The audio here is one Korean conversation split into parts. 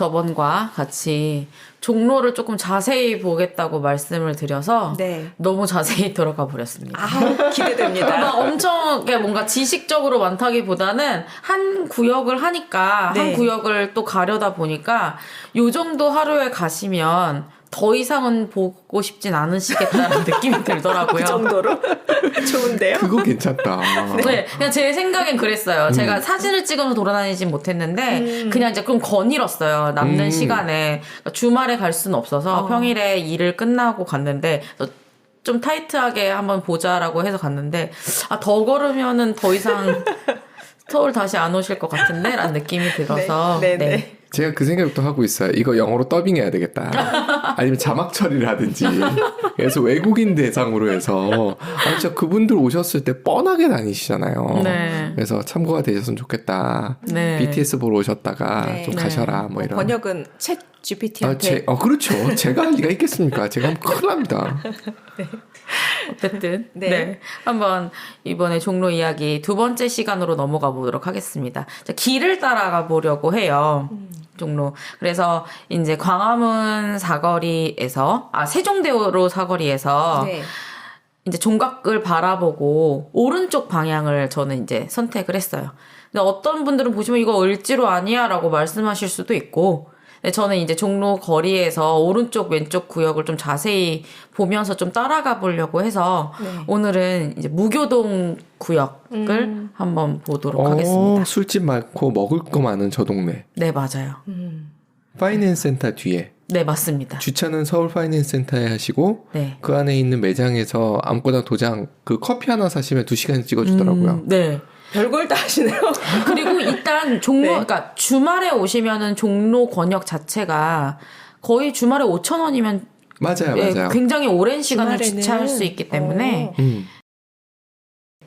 저번과 같이 종로를 조금 자세히 보겠다고 말씀을 드려서 네. 너무 자세히 들어가 버렸습니다. 기대됩니다. 막 엄청 뭔가 지식적으로 많다기보다는 한 구역을 하니까 네. 한 구역을 또 가려다 보니까 요 정도 하루에 가시면 더 이상은 보고 싶진 않으시겠다는 느낌이 들더라고요. 그 정도로? 좋은데요? 그거 괜찮다. 네, 그냥 제 생각엔 그랬어요. 제가 사진을 찍어서 돌아다니진 못했는데 그냥 이제 좀 거닐었어요. 남는 시간에. 그러니까 주말에 갈 수는 없어서 평일에 일을 끝나고 갔는데 좀 타이트하게 한번 보자라고 해서 갔는데 더 걸으면은 더 이상 서울 다시 안 오실 것 같은데? 라는 느낌이 들어서 네. 제가 그 생각도 하고 있어요. 이거 영어로 더빙해야 되겠다. 아니면 자막 처리를 하든지. 그래서 외국인 대상으로 해서 진짜 그분들 오셨을 때 뻔하게 다니시잖아요. 네. 그래서 참고가 되셨으면 좋겠다. 네. BTS 보러 오셨다가 네. 좀 가셔라. 뭐 이런. 번역은 챗 GPT한테. 그렇죠. 제가 할 리가 있겠습니까? 제가 하면 큰일 납니다. 어쨌든 네. 한번 이번에 종로 이야기 두 번째 시간으로 넘어가 보도록 하겠습니다. 자, 길을 따라가 보려고 해요. 종로. 그래서 이제 광화문 사거리에서 세종대로 사거리에서 네. 이제 종각을 바라보고 오른쪽 방향을 저는 이제 선택을 했어요. 근데 어떤 분들은 보시면 이거 을지로 아니야라고 말씀하실 수도 있고, 근데 저는 이제 종로 거리에서 오른쪽 왼쪽 구역을 좀 자세히 보면서 좀 따라가 보려고 해서 오늘은 이제 무교동 구역을 한번 보도록 하겠습니다. 술집 많고 먹을 거 많은 저 동네. 네, 맞아요. 파이낸스 센터 뒤에. 네, 맞습니다. 주차는 서울 파이낸스 센터에 하시고 네. 그 안에 있는 매장에서 아무거나 도장 커피 하나 사시면 2시간 찍어주더라고요. 네. 별걸 다 하시네요. 그리고 일단 종로, 그러니까 주말에 오시면은 종로 권역 자체가 거의 주말에 5,000원이면 맞아요. 굉장히 오랜 시간을 주말에는. 주차할 수 있기 때문에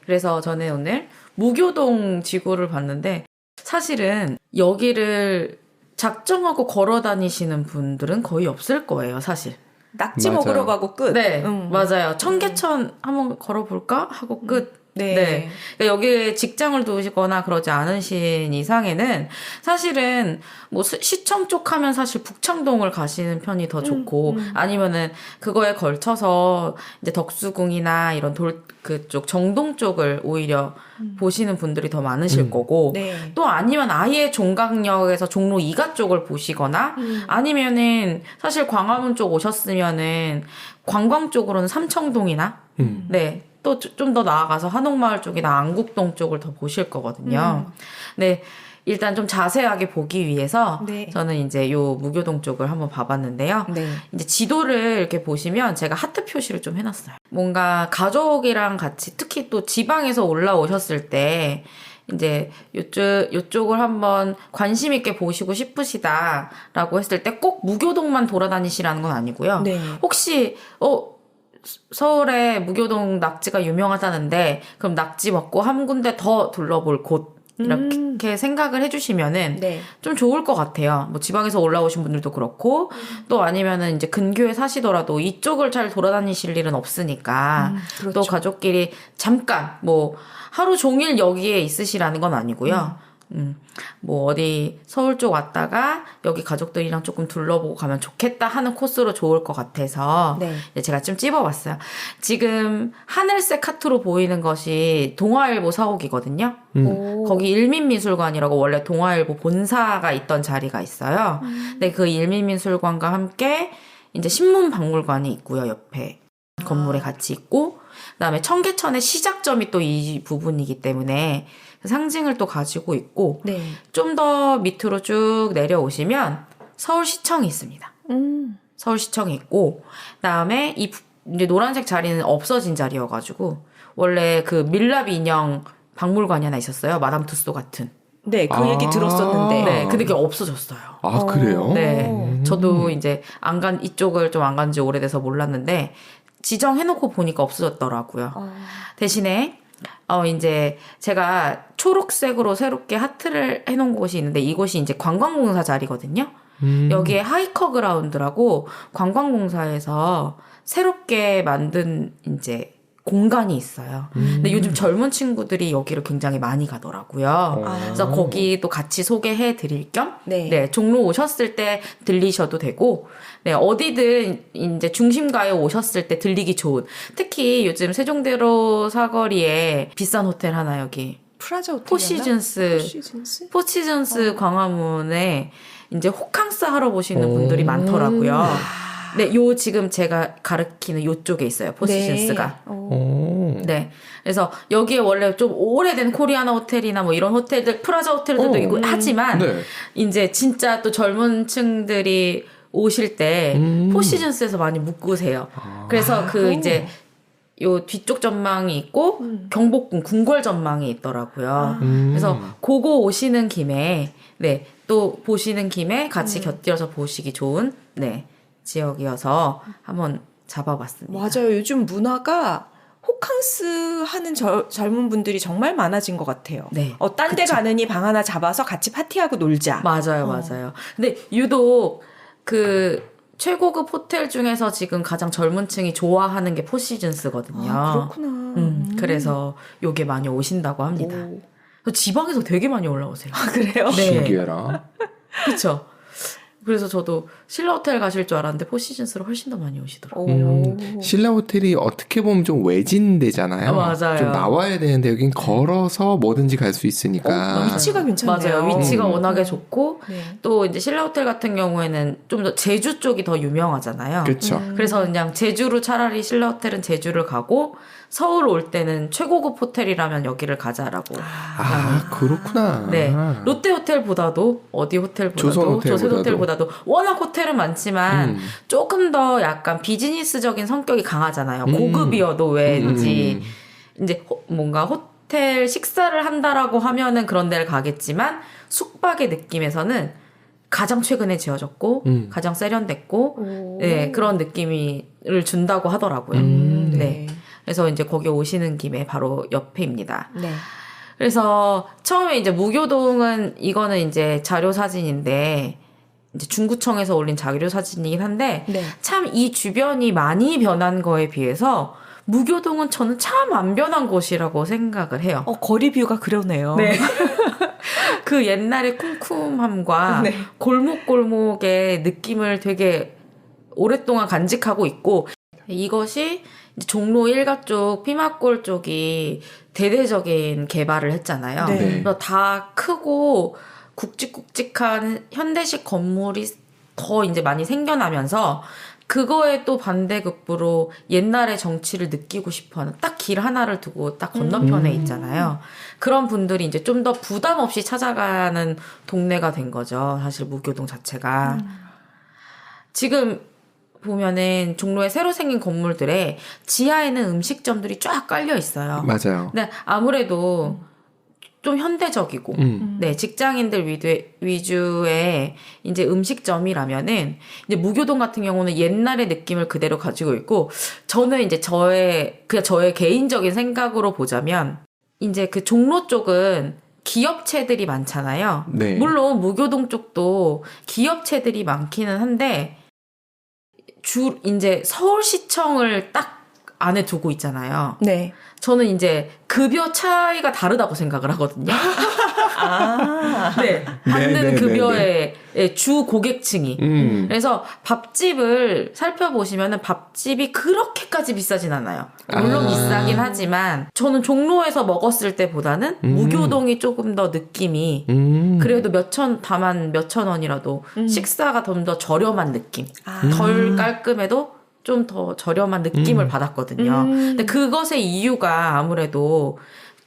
그래서 저는 오늘 무교동 지구를 봤는데 사실은 여기를 작정하고 걸어 다니시는 분들은 거의 없을 거예요, 사실. 낙지 맞아요. 먹으러 가고 끝. 네, 맞아요. 청계천 한번 걸어볼까? 하고 끝. 네. 그러니까 여기에 직장을 두시거나 그러지 않으신 이상에는 사실은 뭐 시청 쪽 하면 사실 북창동을 가시는 편이 더 좋고 아니면은 그거에 걸쳐서 이제 덕수궁이나 이런 그쪽 정동 쪽을 오히려 보시는 분들이 더 많으실 거고 네. 또 아니면 아예 종각역에서 종로 2가 쪽을 보시거나 아니면은 사실 광화문 쪽 오셨으면은 관광 쪽으로는 삼청동이나 네. 또 좀 더 나아가서 한옥마을 쪽이나 안국동 쪽을 더 보실 거거든요. 네. 일단 좀 자세하게 보기 위해서 저는 이제 요 무교동 쪽을 한번 봐봤는데요. 네. 이제 지도를 이렇게 보시면 제가 하트 표시를 좀 해놨어요. 뭔가 가족이랑 같이 특히 또 지방에서 올라오셨을 때 이제 요쪽을 한번 관심 있게 보시고 싶으시다라고 했을 때 꼭 무교동만 돌아다니시라는 건 아니고요. 네. 혹시 서울에 무교동 낙지가 유명하다는데 그럼 낙지 먹고 한 군데 더 둘러볼 곳 이렇게 생각을 해주시면은 좀 좋을 것 같아요. 뭐 지방에서 올라오신 분들도 그렇고 또 아니면은 이제 근교에 사시더라도 이쪽을 잘 돌아다니실 일은 없으니까 그렇죠. 또 가족끼리 잠깐 뭐 하루 종일 여기에 있으시라는 건 아니고요. 뭐 어디 서울 쪽 왔다가 여기 가족들이랑 조금 둘러보고 가면 좋겠다 하는 코스로 좋을 것 같아서 제가 좀 찝어봤어요. 지금 하늘색 하트로 보이는 것이 동아일보 사옥이거든요. 거기 일민미술관이라고 원래 동아일보 본사가 있던 자리가 있어요. 근데 그 일민미술관과 함께 이제 신문박물관이 있고요. 옆에 건물에 같이 있고 그다음에 청계천의 시작점이 또 이 부분이기 때문에 상징을 또 가지고 있고 좀 더 밑으로 쭉 내려오시면 서울시청이 있습니다. 서울시청이 있고 그다음에 이제 노란색 자리는 없어진 자리여가지고 원래 그 밀랍 인형 박물관이 하나 있었어요. 마담 투소 같은. 네, 그 얘기 들었었는데. 네, 근데 그게 없어졌어요. 아, 그래요? 네, 저도 이제 이쪽을 좀 안 간 지 오래돼서 몰랐는데 지정해놓고 보니까 없어졌더라고요. 대신에 이제 제가 초록색으로 새롭게 하트를 해놓은 곳이 있는데 이곳이 이제 관광공사 자리거든요. 여기에 하이커 그라운드라고 관광공사에서 새롭게 만든 이제 공간이 있어요. 근데 요즘 젊은 친구들이 여기를 굉장히 많이 가더라고요. 그래서 거기도 같이 소개해 드릴 겸, 네. 네, 종로 오셨을 때 들리셔도 되고, 네, 어디든 이제 중심가에 오셨을 때 들리기 좋은, 특히 요즘 세종대로 사거리에 비싼 호텔 하나 여기, 프라자 호텔. 포시즌스 광화문에 이제 호캉스 하러 보시는 분들이 많더라고요. 네, 요 지금 제가 가르치는 요쪽에 있어요. 포시즌스가. 네. 그래서 여기에 원래 좀 오래된 코리아나 호텔이나 뭐 이런 호텔들, 프라자 호텔들도 있고 하지만 네. 이제 진짜 또 젊은 층들이 오실 때 포시즌스에서 많이 묵으세요. 그래서 그 이제 요 뒤쪽 전망이 있고 경복궁 궁궐 전망이 있더라고요. 그래서 그거 오시는 김에 네, 또 보시는 김에 같이 곁들여서 보시기 좋은 네, 지역이어서 한번 잡아봤습니다. 맞아요. 요즘 문화가 호캉스 하는 젊은 분들이 정말 많아진 것 같아요. 네. 딴 데 가느니 방 하나 잡아서 같이 파티하고 놀자. 맞아요, 맞아요. 근데 유독 그 최고급 호텔 중에서 지금 가장 젊은 층이 좋아하는 게 포시즌스거든요. 그렇구나. 그래서 요게 많이 오신다고 합니다. 오. 지방에서 되게 많이 올라오세요. 그래요? 네. 신기해라. 그렇죠. 그래서 저도 신라 호텔 가실 줄 알았는데 포시즌스로 훨씬 더 많이 오시더라고요. 신라 호텔이 어떻게 보면 좀 외진데잖아요. 맞아요. 좀 나와야 되는데 여긴 걸어서 뭐든지 갈 수 있으니까. 위치가 괜찮네요. 맞아요. 위치가 워낙에 좋고 네. 또 이제 신라 호텔 같은 경우에는 좀 더 제주 쪽이 더 유명하잖아요. 그렇죠. 그래서 그냥 제주로 차라리 신라 호텔은 제주를 가고 서울 올 때는 최고급 호텔이라면 여기를 가자라고. 아, 그렇구나. 네. 롯데 호텔보다도 어디 호텔보다도 조선 호텔보다도 워낙 호텔은 많지만 조금 더 약간 비즈니스적인 성격이 강하잖아요. 고급이어도 왠지 이제 뭔가 호텔 식사를 한다라고 하면은 그런 데를 가겠지만 숙박의 느낌에서는 가장 최근에 지어졌고 가장 세련됐고 네, 그런 느낌을 준다고 하더라고요. 네. 그래서 이제 거기 오시는 김에 바로 옆에입니다. 네. 그래서 처음에 이제 무교동은 이거는 이제 자료 사진인데 이제 중구청에서 올린 자료 사진이긴 한데 네. 참 이 주변이 많이 변한 거에 비해서 무교동은 저는 참 안 변한 곳이라고 생각을 해요. 거리 뷰가 그러네요. 네. 그 옛날의 쿰쿰함과 네. 골목골목의 느낌을 되게 오랫동안 간직하고 있고 이것이 이제 종로 일가 쪽 피막골 쪽이 대대적인 개발을 했잖아요. 네. 그래서 다 크고 굵직굵직한 현대식 건물이 더 이제 많이 생겨나면서 그거에 또 반대급부로 옛날의 정치를 느끼고 싶어하는 딱 길 하나를 두고 딱 건너편에 있잖아요. 그런 분들이 이제 좀 더 부담 없이 찾아가는 동네가 된 거죠. 사실 무교동 자체가. 지금 보면은 종로에 새로 생긴 건물들에 지하에는 음식점들이 쫙 깔려 있어요. 맞아요. 근데 아무래도 좀 현대적이고, 네, 직장인들 위주의 이제 음식점이라면은, 이제 무교동 같은 경우는 옛날의 느낌을 그대로 가지고 있고, 저는 이제 그냥 저의 개인적인 생각으로 보자면, 이제 그 종로 쪽은 기업체들이 많잖아요. 네. 물론 무교동 쪽도 기업체들이 많기는 한데, 이제 서울시청을 딱 안에 두고 있잖아요. 네. 저는 이제 급여 차이가 다르다고 생각을 하거든요. 네. 받는 급여의 주 고객층이. 그래서 밥집을 살펴보시면은 밥집이 그렇게까지 비싸진 않아요. 물론 비싸긴 하지만 저는 종로에서 먹었을 때보다는 무교동이 조금 더 느낌이 그래도 다만 몇천 원이라도 식사가 좀 더 저렴한 느낌. 덜 깔끔해도 좀 더 저렴한 느낌을 받았거든요. 근데 그것의 이유가 아무래도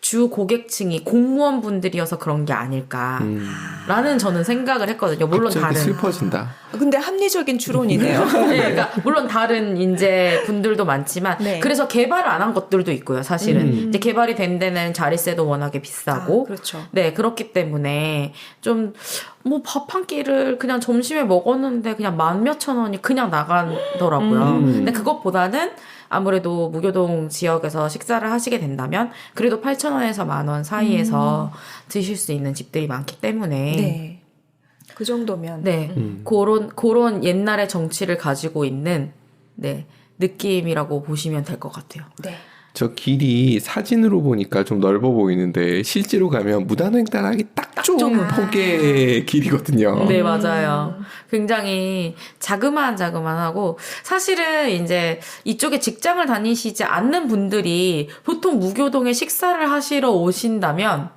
주 고객층이 공무원분들이어서 그런 게 아닐까라는 저는 생각을 했거든요. 물론 갑자기 다른 슬퍼진다. 근데 합리적인 추론이네요. 네, 그러니까 물론 다른 인재 분들도 많지만 네. 그래서 개발을 안 한 것들도 있고요. 사실은 이제 개발이 된 데는 자릿세도 워낙에 비싸고, 그렇죠. 네 그렇기 때문에 좀 뭐 밥 한 끼를 그냥 점심에 먹었는데 그냥 10,000몇천 원이 그냥 나가더라고요. 근데 그것보다는 아무래도 무교동 지역에서 식사를 하시게 된다면 그래도 8,000원에서 10,000원 사이에서 드실 수 있는 집들이 많기 때문에. 네. 그 정도면. 네. 그런 옛날의 정치를 가지고 있는, 네, 느낌이라고 보시면 될 것 같아요. 네. 저 길이 사진으로 보니까 좀 넓어 보이는데 실제로 가면 무단횡단하기 딱 좋은 폭의 길이거든요. 네, 맞아요. 굉장히 자그마하고 사실은 이제 이쪽에 직장을 다니시지 않는 분들이 보통 무교동에 식사를 하시러 오신다면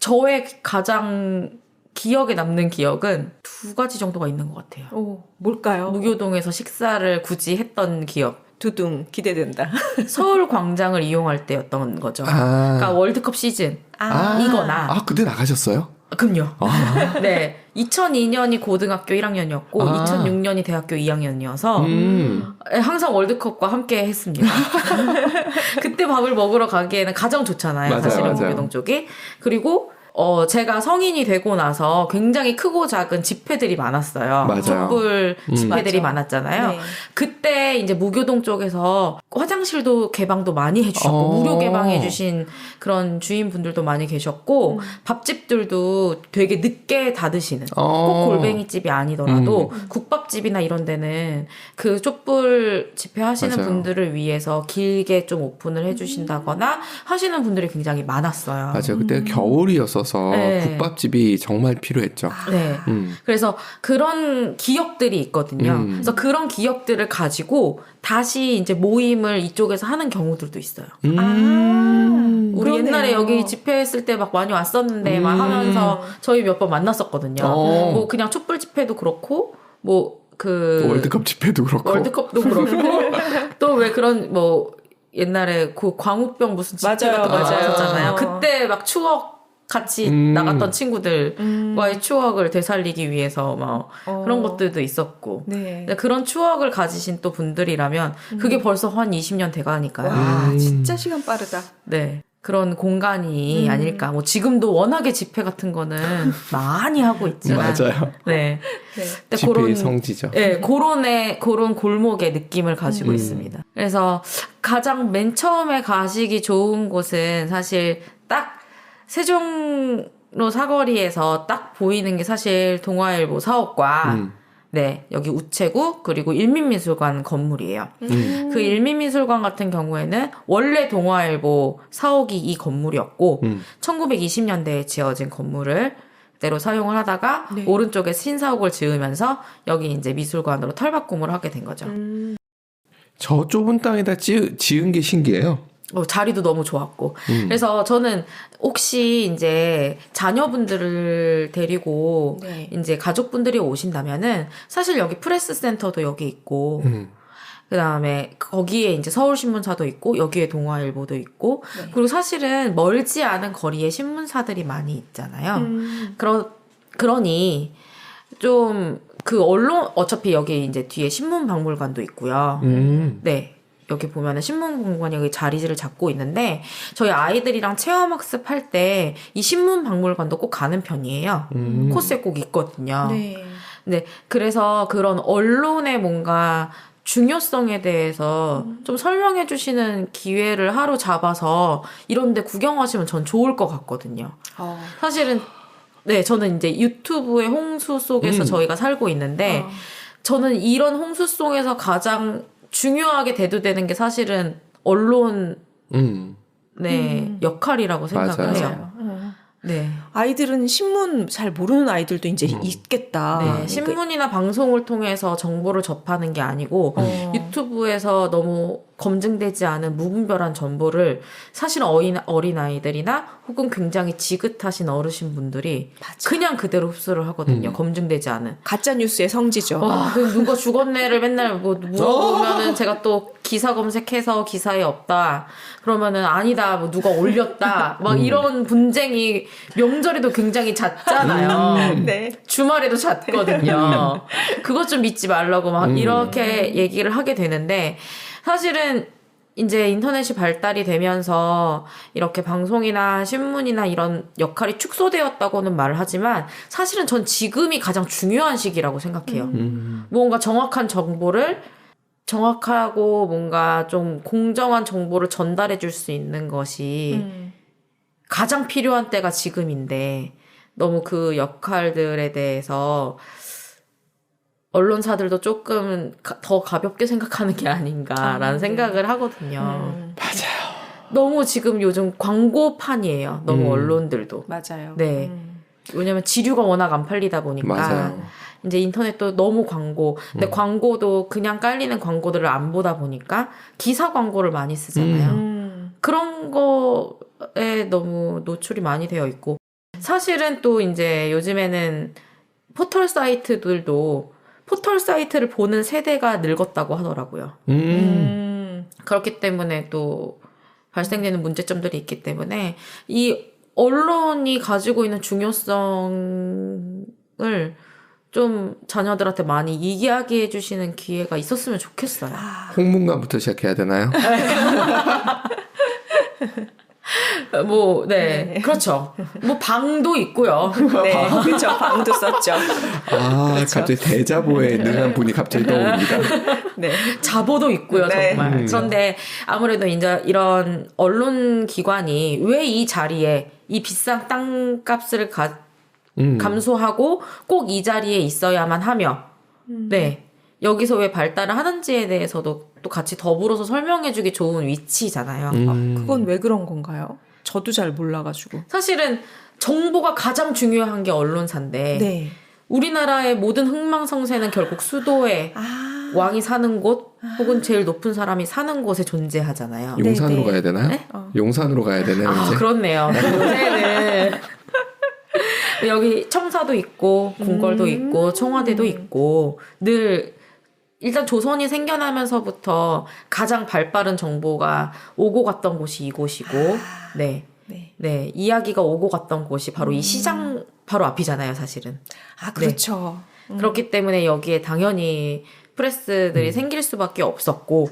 저의 가장 기억에 남는 기억은 2가지 정도가 있는 것 같아요. 오, 뭘까요? 무교동에서 식사를 굳이 했던 기억. 두둥 기대된다. 서울 광장을 이용할 때였던 거죠. 아. 그러니까 월드컵 시즌 이거나. 아, 그때 나가셨어요? 그럼요. 아. 네. 2002년이 고등학교 1학년이었고 아. 2006년이 대학교 2학년이어서 항상 월드컵과 함께 했습니다. 그때 밥을 먹으러 가기에는 가장 좋잖아요. 맞아요, 사실은 맞아요. 무교동 쪽이. 그리고 제가 성인이 되고 나서 굉장히 크고 작은 집회들이 많았어요. 맞아요. 촛불 집회들이 맞아. 많았잖아요. 네. 그때 이제 무교동 쪽에서 화장실도 개방도 많이 해주셨고 무료 개방해주신 그런 주인분들도 많이 계셨고 밥집들도 되게 늦게 닫으시는 꼭 골뱅이집이 아니더라도 국밥집이나 이런 데는 그 촛불 집회 하시는 맞아요. 분들을 위해서 길게 좀 오픈을 해주신다거나 하시는 분들이 굉장히 많았어요. 맞아요. 그때 겨울이었어서 네. 국밥집이 정말 필요했죠. 네. 그래서 그런 기억들이 있거든요. 그래서 그런 기억들을 가지고 다시 이제 모임을 이쪽에서 하는 경우들도 있어요. 우리 그러네요. 옛날에 여기 집회했을 때 막 많이 왔었는데 막 하면서 저희 몇 번 만났었거든요. 뭐 그냥 촛불 집회도 그렇고 뭐 그 월드컵 집회도 그렇고. 월드컵도 그렇고 또 왜 그런 뭐 옛날에 그 광우병 무슨 집회 맞아요, 같은 거 맞아요. 나왔었잖아요. 그때 막 추억 같이 나갔던 친구들과의 추억을 되살리기 위해서 막 그런 것들도 있었고. 네. 근데 그런 추억을 가지신 또 분들이라면 그게 벌써 한 20년 돼가니까요. 와, 진짜 시간 빠르다. 네. 그런 공간이 아닐까. 뭐 지금도 워낙에 집회 같은 거는 많이 하고 있지만. 맞아요. 네. 네. 근데 집회의 성지죠. 네, 그런 골목의 느낌을 가지고 있습니다. 그래서 가장 맨 처음에 가시기 좋은 곳은 사실 딱 세종로 사거리에서 딱 보이는 게 사실 동아일보 사옥과 네, 여기 우체국 그리고 일민미술관 건물이에요. 그 일민미술관 같은 경우에는 원래 동아일보 사옥이 이 건물이었고 1920년대에 지어진 건물을 그대로 사용을 하다가 네. 오른쪽에 신사옥을 지으면서 여기 이제 미술관으로 탈바꿈을 하게 된 거죠. 저 좁은 땅에다 지은 게 신기해요. 자리도 너무 좋았고. 그래서 저는 혹시 이제 자녀분들을 데리고 네. 이제 가족분들이 오신다면은 사실 여기 프레스 센터도 여기 있고 그다음에 거기에 이제 서울신문사도 있고 여기에 동아일보도 있고 네. 그리고 사실은 멀지 않은 거리에 신문사들이 많이 있잖아요. 그러니 좀 그 언론 어차피 여기 이제 뒤에 신문박물관도 있고요. 네. 여기 보면은 신문박물관이 여기 자리를 잡고 있는데 저희 아이들이랑 체험학습 할 때 이 신문박물관도 꼭 가는 편이에요. 코스에 꼭 있거든요. 네. 네, 그래서 그런 언론의 뭔가 중요성에 대해서 좀 설명해 주시는 기회를 하루 잡아서 이런 데 구경하시면 전 좋을 것 같거든요. 사실은 네, 저는 이제 유튜브의 홍수 속에서 저희가 살고 있는데 저는 이런 홍수 속에서 가장 중요하게 대두되는 게 사실은 언론의 역할이라고 생각을 맞아요. 해요. 네. 아이들은 신문 잘 모르는 아이들도 이제 있겠다. 네, 그러니까 신문이나 방송을 통해서 정보를 접하는 게 아니고 유튜브에서 너무 검증되지 않은 무분별한 정보를 사실 어린 아이들이나 혹은 굉장히 지긋하신 어르신분들이 맞아. 그냥 그대로 흡수를 하거든요. 검증되지 않은. 가짜 뉴스의 성지죠. 그 누가 죽었네를 맨날 뭐 물어보면은 제가 또 기사 검색해서 기사에 없다. 그러면은 아니다. 뭐 누가 올렸다. 막 이런 분쟁이 명절에도 굉장히 잦잖아요. 네. 주말에도 잦거든요. 그것 좀 믿지 말라고 막 이렇게 얘기를 하게 되는데 사실은 이제 인터넷이 발달이 되면서 이렇게 방송이나 신문이나 이런 역할이 축소되었다고는 말을 하지만 사실은 전 지금이 가장 중요한 시기라고 생각해요. 뭔가 정확한 정보를 정확하고 뭔가 좀 공정한 정보를 전달해 줄 수 있는 것이 가장 필요한 때가 지금인데 너무 그 역할들에 대해서 언론사들도 조금 더 가볍게 생각하는 게 아닌가라는 생각을 하거든요. 맞아요. 너무 지금 요즘 광고판이에요. 너무 언론들도. 맞아요. 네. 왜냐면 지류가 워낙 안 팔리다 보니까 맞아요. 이제 인터넷도 너무 광고. 근데 광고도 그냥 깔리는 광고들을 안 보다 보니까 기사 광고를 많이 쓰잖아요. 그런 거에 너무 노출이 많이 되어 있고 사실은 또 이제 요즘에는 포털 사이트들도 포털 사이트를 보는 세대가 늙었다고 하더라고요. 그렇기 때문에 또 발생되는 문제점들이 있기 때문에 이 언론이 가지고 있는 중요성을 좀 자녀들한테 많이 이야기해 주시는 기회가 있었으면 좋겠어요. 홍문관부터 시작해야 되나요? 뭐, 네. 그렇죠. 뭐, 방도 있고요. 네, 그렇죠. 방도 썼죠. 아, 그렇죠. 갑자기 대자보에 능한 분이 갑자기 떠오릅니다. 네. 자보도 있고요, 네. 정말. 그런데 아무래도 이제 이런 언론 기관이 왜 이 자리에 이 비싼 땅값을 감수하고 꼭 이 자리에 있어야만 하며, 네. 여기서 왜 발달을 하는지에 대해서도 또 같이 더불어서 설명해주기 좋은 위치잖아요. 그건 왜 그런 건가요? 저도 잘 몰라가지고. 사실은 정보가 가장 중요한 게 언론사인데, 네. 우리나라의 모든 흥망성쇠는 결국 수도에 왕이 사는 곳 혹은 제일 높은 사람이 사는 곳에 존재하잖아요. 용산으로 네. 가야 되나요? 네? 용산으로 가야 되나요? 아, 이제? 그렇네요. 요새는 여기 청사도 있고 궁궐도 있고 청와대도 있고 늘 일단 조선이 생겨나면서부터 가장 발빠른 정보가 오고 갔던 곳이 이곳이고 네. 네. 네, 이야기가 오고 갔던 곳이 바로 이 시장 바로 앞이잖아요, 사실은. 아, 그렇죠. 그렇기 때문에 여기에 당연히 프레스들이 생길 수밖에 없었고,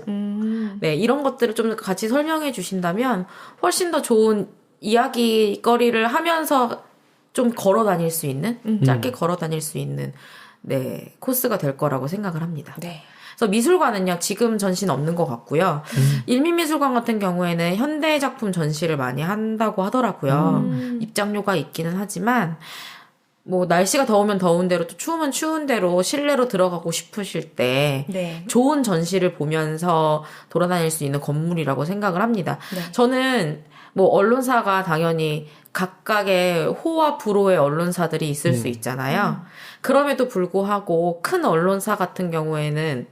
네, 이런 것들을 좀 같이 설명해 주신다면 훨씬 더 좋은 이야기거리를 하면서 좀 걸어 다닐 수 있는, 짧게 걸어 다닐 수 있는, 네, 코스가 될 거라고 생각을 합니다. 네. 그래서 미술관은요, 지금 전시는 없는 것 같고요. 일민미술관 같은 경우에는 현대 작품 전시를 많이 한다고 하더라고요. 입장료가 있기는 하지만, 뭐, 날씨가 더우면 더운 대로 또 추우면 추운 대로 실내로 들어가고 싶으실 때, 네. 좋은 전시를 보면서 돌아다닐 수 있는 건물이라고 생각을 합니다. 네. 저는 뭐, 언론사가 당연히 각각의 호와 부로의 언론사들이 있을 수 있잖아요. 그럼에도 불구하고 큰 언론사 같은 경우에는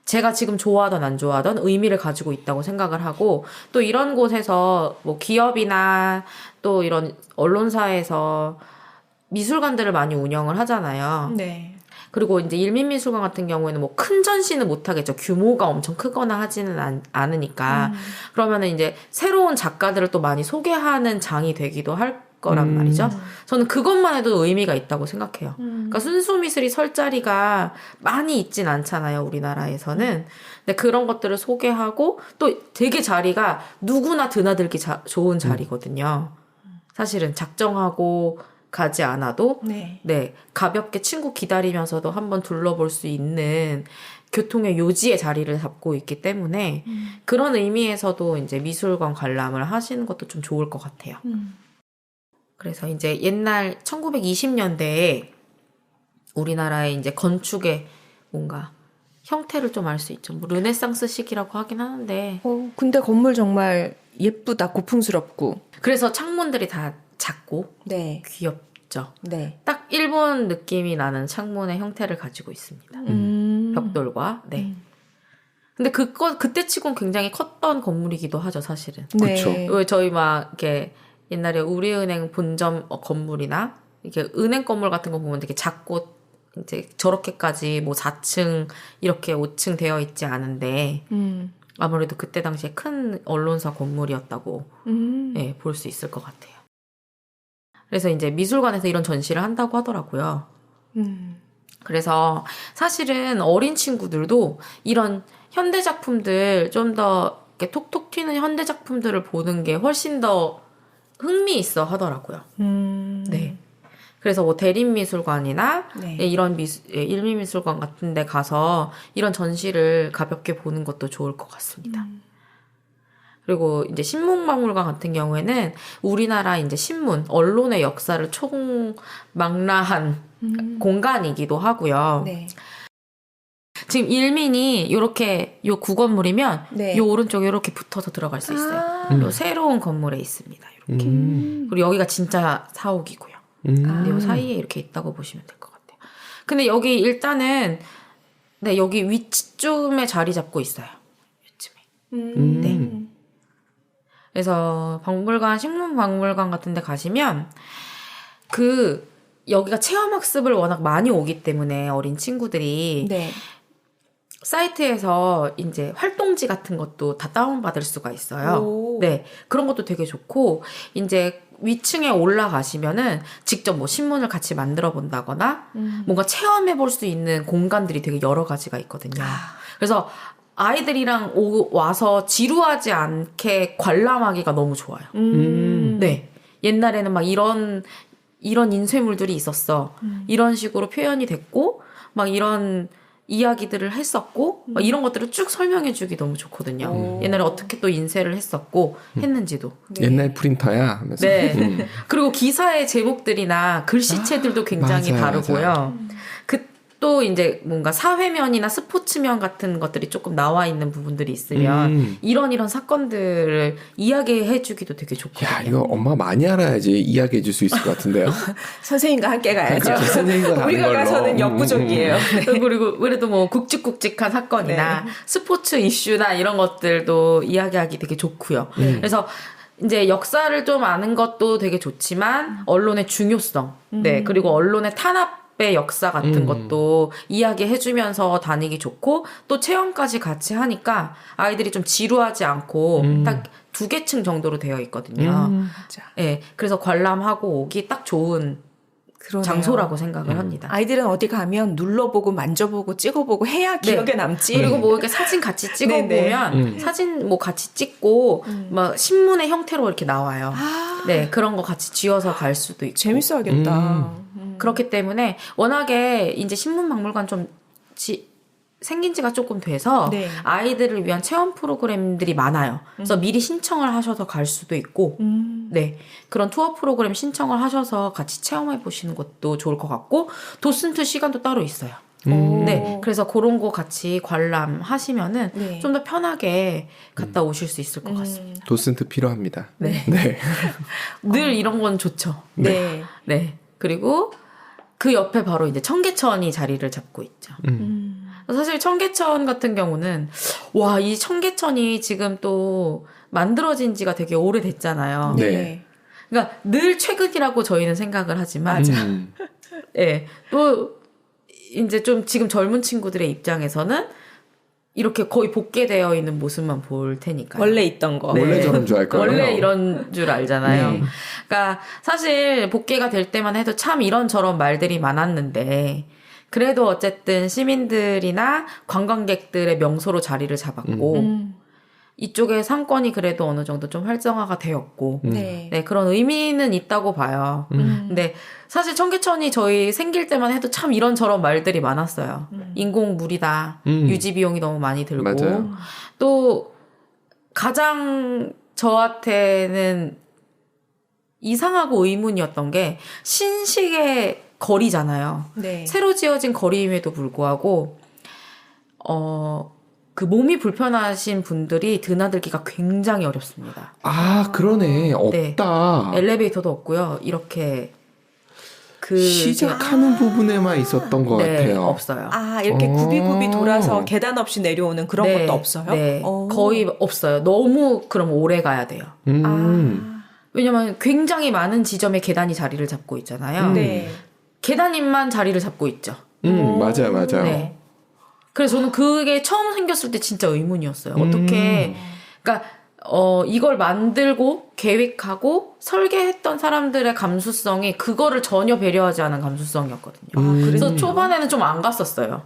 제가 지금 좋아하던 안 좋아하던 의미를 가지고 있다고 생각을 하고 또 이런 곳에서 뭐 기업이나 또 이런 언론사에서 미술관들을 많이 운영을 하잖아요. 네. 그리고 이제 일민미술관 같은 경우에는 뭐 큰 전시는 못 하겠죠. 규모가 엄청 크거나 하지는 않으니까. 그러면은 이제 새로운 작가들을 또 많이 소개하는 장이 되기도 할 거란 말이죠. 저는 그것만 해도 의미가 있다고 생각해요. 그러니까 순수 미술이 설 자리가 많이 있진 않잖아요, 우리나라에서는. 근데 그런 것들을 소개하고 또 되게 자리가 누구나 드나들기 좋은 자리거든요. 사실은 작정하고 가지 않아도 네. 네, 가볍게 친구 기다리면서도 한번 둘러볼 수 있는 교통의 요지의 자리를 잡고 있기 때문에 그런 의미에서도 이제 미술관 관람을 하시는 것도 좀 좋을 것 같아요. 그래서 이제 옛날 1920년대에 우리나라의 이제 건축의 뭔가 형태를 좀 알 수 있죠. 뭐 르네상스 시기라고 하긴 하는데. 근데 건물 정말 예쁘다, 고풍스럽고. 그래서 창문들이 다 작고 네. 귀엽죠. 네. 딱 일본 느낌이 나는 창문의 형태를 가지고 있습니다. 벽돌과. 네. 근데 그때 치곤 굉장히 컸던 건물이기도 하죠, 사실은. 네. 그쵸. 왜 저희 막 이렇게 옛날에 우리은행 본점 건물이나 이렇게 은행 건물 같은 거 보면 되게 작고 이제 저렇게까지 뭐 4층 이렇게 5층 되어 있지 않은데 아무래도 그때 당시에 큰 언론사 건물이었다고 네, 볼 수 있을 것 같아요. 그래서 이제 미술관에서 이런 전시를 한다고 하더라고요. 그래서 사실은 어린 친구들도 이런 현대 작품들 좀 더 이렇게 톡톡 튀는 현대 작품들을 보는 게 훨씬 더 흥미 있어 하더라고요. 네. 그래서 뭐 대림미술관이나 네. 이런 일미미술관 같은 데 가서 이런 전시를 가볍게 보는 것도 좋을 것 같습니다. 그리고 이제 신문박물관 같은 경우에는 우리나라 이제 신문, 언론의 역사를 총망라한 공간이기도 하고요. 네. 지금 일민이 요렇게 요 구건물이면 네. 요 오른쪽에 이렇게 붙어서 들어갈 수 있어요. 아. 요 새로운 건물에 있습니다. 이렇게. 그리고 여기가 진짜 사옥이고요. 근데 요 사이에 이렇게 있다고 보시면 될 것 같아요. 근데 여기 일단은 네, 여기 위치쯤에 자리 잡고 있어요. 이쯤에. 네. 그래서 박물관, 식문박물관 같은 데 가시면 여기가 체험학습을 워낙 많이 오기 때문에 어린 친구들이 네. 사이트에서 이제 활동지 같은 것도 다 다운받을 수가 있어요. 오. 네. 그런 것도 되게 좋고, 이제 위층에 올라가시면은 직접 뭐 신문을 같이 만들어 본다거나 뭔가 체험해 볼 수 있는 공간들이 되게 여러 가지가 있거든요. 그래서 아이들이랑 와서 지루하지 않게 관람하기가 너무 좋아요. 네. 옛날에는 막 이런 인쇄물들이 있었어. 이런 식으로 표현이 됐고, 막 이런 이야기들을 했었고, 막 이런 것들을 쭉 설명해주기 너무 좋거든요. 옛날에 어떻게 또 인쇄를 했었고, 했는지도. 네. 옛날 프린터야 하면서. 네. 그리고 기사의 제목들이나 글씨체들도 굉장히 맞아요, 다르고요. 맞아요. 또 이제 뭔가 사회면이나 스포츠면 같은 것들이 조금 나와 있는 부분들이 있으면 이런 사건들을 이야기해주기도 되게 좋거든요. 야, 이거 엄마 많이 알아야지 이야기해 줄 수 있을 것 같은데요. 선생님과 함께 가야죠. 그렇죠. 선생님과 가는 우리가 걸로. 가서는 역부족이에요. 그리고 그래도 뭐 굵직굵직한 사건이나 네. 스포츠 이슈나 이런 것들도 이야기하기 되게 좋고요. 그래서 이제 역사를 좀 아는 것도 되게 좋지만 언론의 중요성, 네, 그리고 언론의 탄압의 역사 같은 것도 이야기해주면서 다니기 좋고 또 체험까지 같이 하니까 아이들이 좀 지루하지 않고 딱 2개층 정도로 되어 있거든요. 맞아. 네, 그래서 관람하고 오기 딱 좋은 그러네요. 장소라고 생각을 합니다. 아이들은 어디 가면 눌러보고 만져보고 찍어보고 해야 기억에 남지. 그리고 뭐 이렇게 사진 같이 찍어보면 사진 뭐 같이 찍고 막 신문의 형태로 이렇게 나와요. 아, 네, 그런 거 같이 지어서 갈 수도 있고. 재밌어야겠다. 그렇기 때문에 워낙에 이제 신문박물관 좀 생긴 지가 조금 돼서 네. 아이들을 위한 체험 프로그램들이 많아요. 그래서 미리 신청을 하셔서 갈 수도 있고, 네. 그런 투어 프로그램 신청을 하셔서 같이 체험해 보시는 것도 좋을 것 같고, 도슨트 시간도 따로 있어요. 네. 그래서 그런 거 같이 관람하시면은 네. 좀 더 편하게 갔다 오실 수 있을 것 같습니다. 도슨트 필요합니다. 네. 네. 늘 이런 건 좋죠. 네. 네. 그리고 그 옆에 바로 이제 청계천이 자리를 잡고 있죠. 사실 청계천 같은 경우는 와, 이 청계천이 지금 또 만들어진 지가 되게 오래됐잖아요. 네. 그러니까 늘 최근이라고 저희는 생각을 하지만 예. 또 이제 좀 지금 젊은 친구들의 입장에서는 이렇게 거의 복개되어 있는 모습만 볼 테니까요. 원래 있던 거. 네. 원래 저런 줄 알 거예요. 원래 이런 줄 알잖아요. 네. 그러니까 사실 복개가 될 때만 해도 참 이런저런 말들이 많았는데 그래도 어쨌든 시민들이나 관광객들의 명소로 자리를 잡았고 이쪽의 상권이 그래도 어느 정도 좀 활성화가 되었고 네. 네, 그런 의미는 있다고 봐요. 근데 사실 청계천이 저희 생길 때만 해도 참 이런저런 말들이 많았어요. 인공물이다. 유지 비용이 너무 많이 들고 맞아요. 또 가장 저한테는 이상하고 의문이었던 게 신식의 거리잖아요. 네. 새로 지어진 거리임에도 불구하고 그 몸이 불편하신 분들이 드나들기가 굉장히 어렵습니다. 아, 그러네. 없다. 엘리베이터도 없고요. 이렇게 시작하는 부분에만 있었던 것 네, 같아요. 없어요. 아, 이렇게 굽이굽이 돌아서 계단 없이 내려오는 그런 네, 것도 없어요? 네, 오. 거의 없어요. 너무 그럼 오래 가야 돼요. 아, 왜냐면 굉장히 많은 지점에 계단이 자리를 잡고 있잖아요. 네. 계단임만 자리를 잡고 있죠. 맞아요, 맞아요. 네. 그래서 저는 그게 처음 생겼을 때 진짜 의문이었어요. 어떻게, 그러니까, 이걸 만들고 계획하고 설계했던 사람들의 감수성이 그거를 전혀 배려하지 않은 감수성이었거든요. 그래서 초반에는 좀 안 갔었어요.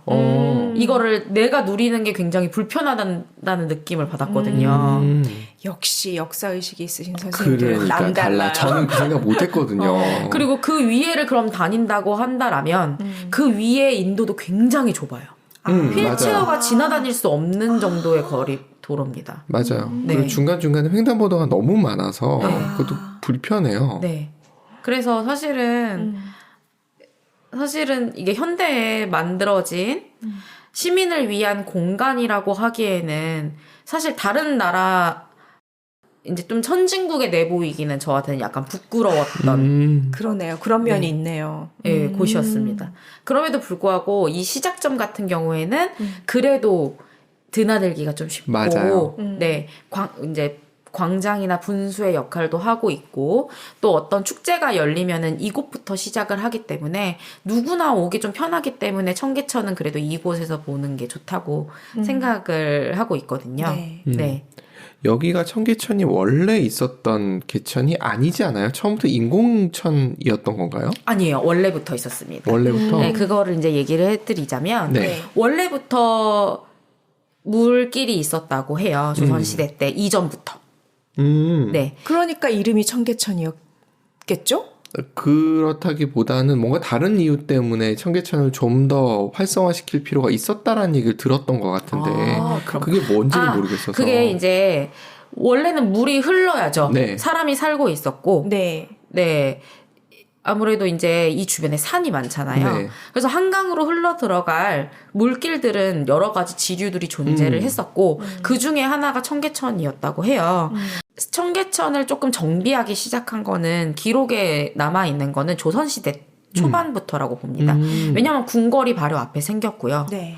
이거를 내가 누리는 게 굉장히 불편하다는 느낌을 받았거든요. 역시 역사의식이 있으신 선생님들은 그러니까 남달라요. 달라. 저는 그 생각 못했거든요. 그리고 그 위에를 그럼 다닌다고 한다라면 그 위의 인도도 굉장히 좁아요. 휠체어가 맞아요. 지나다닐 수 없는 정도의 거리 도로입니다. 맞아요. 네. 그리고 중간중간에 횡단보도가 너무 많아서 그것도 불편해요. 네. 그래서 사실은 이게 현대에 만들어진 시민을 위한 공간이라고 하기에는 사실 다른 나라 이제 좀 선진국에 내보이기는 저한테는 약간 부끄러웠던 그러네요. 그런 면이 네. 있네요. 예, 곳이었습니다. 그럼에도 불구하고 이 시작점 같은 경우에는 그래도 드나들기가 좀 쉽고 맞아요. 네, 이제 광장이나 분수의 역할도 하고 있고 또 어떤 축제가 열리면은 이곳부터 시작을 하기 때문에 누구나 오기 좀 편하기 때문에 청계천은 그래도 이곳에서 보는 게 좋다고 생각을 하고 있거든요. 네. 네. 여기가 청계천이 원래 있었던 개천이 아니지 않아요? 처음부터 인공천이었던 건가요? 아니에요. 원래부터 있었습니다. 원래부터? 네, 그거를 이제 얘기를 해드리자면 네. 원래부터 물길이 있었다고 해요. 조선시대 때 이전부터. 네. 그러니까 이름이 청계천이었겠죠? 그렇다기보다는 뭔가 다른 이유 때문에 청계천을 좀 더 활성화시킬 필요가 있었다라는 얘기를 들었던 것 같은데 아, 그럼. 그게 뭔지는 모르겠어서. 그게 이제 원래는 물이 흘러야죠. 네. 사람이 살고 있었고, 네. 네. 아무래도 이제 이 주변에 산이 많잖아요. 네. 그래서 한강으로 흘러 들어갈 물길들은 여러 가지 지류들이 존재를 했었고, 그 중에 하나가 청계천이었다고 해요. 청계천을 조금 정비하기 시작한 거는 기록에 남아있는 거는 조선시대 초반부터라고 봅니다. 왜냐하면 궁궐이 바로 앞에 생겼고요. 네.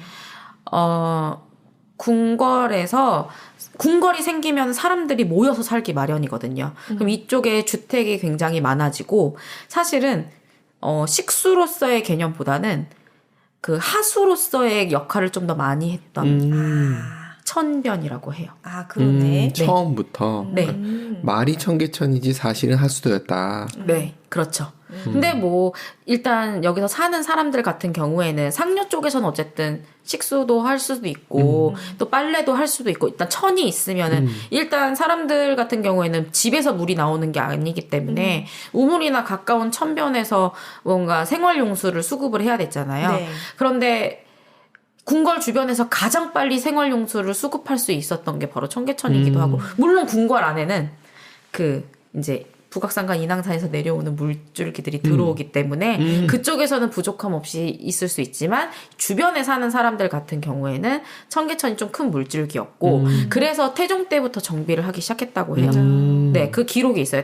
궁궐이 생기면 사람들이 모여서 살기 마련이거든요. 그럼 이쪽에 주택이 굉장히 많아지고 사실은 식수로서의 개념보다는 그 하수로서의 역할을 좀 더 많이 했던 천변이라고 해요. 아, 그러네. 처음부터 네. 말이 청계천이지 사실은 하수도였다. 네, 그렇죠. 근데 뭐 일단 여기서 사는 사람들 같은 경우에는 상류 쪽에서는 어쨌든 식수도 할 수도 있고 또 빨래도 할 수도 있고 일단 천이 있으면은 일단 사람들 같은 경우에는 집에서 물이 나오는 게 아니기 때문에 우물이나 가까운 천변에서 뭔가 생활용수를 수급을 해야 됐잖아요. 네. 그런데 궁궐 주변에서 가장 빨리 생활용수를 수급할 수 있었던 게 바로 청계천이기도 하고 물론 궁궐 안에는 그 이제 북악산과 인왕산에서 내려오는 물줄기들이 들어오기 때문에 그쪽에서는 부족함 없이 있을 수 있지만 주변에 사는 사람들 같은 경우에는 청계천이 좀 큰 물줄기였고 그래서 태종 때부터 정비를 하기 시작했다고 해요. 네, 그 기록이 있어요.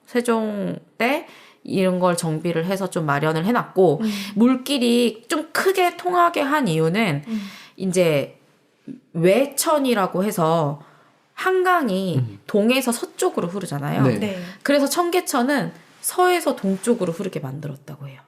세종 때 이런 걸 정비를 해서 좀 마련을 해놨고 물길이 좀 크게 통하게 한 이유는 이제 외천이라고 해서 한강이 동에서 서쪽으로 흐르잖아요. 네. 네. 그래서 청계천은 서에서 동쪽으로 흐르게 만들었다고 해요.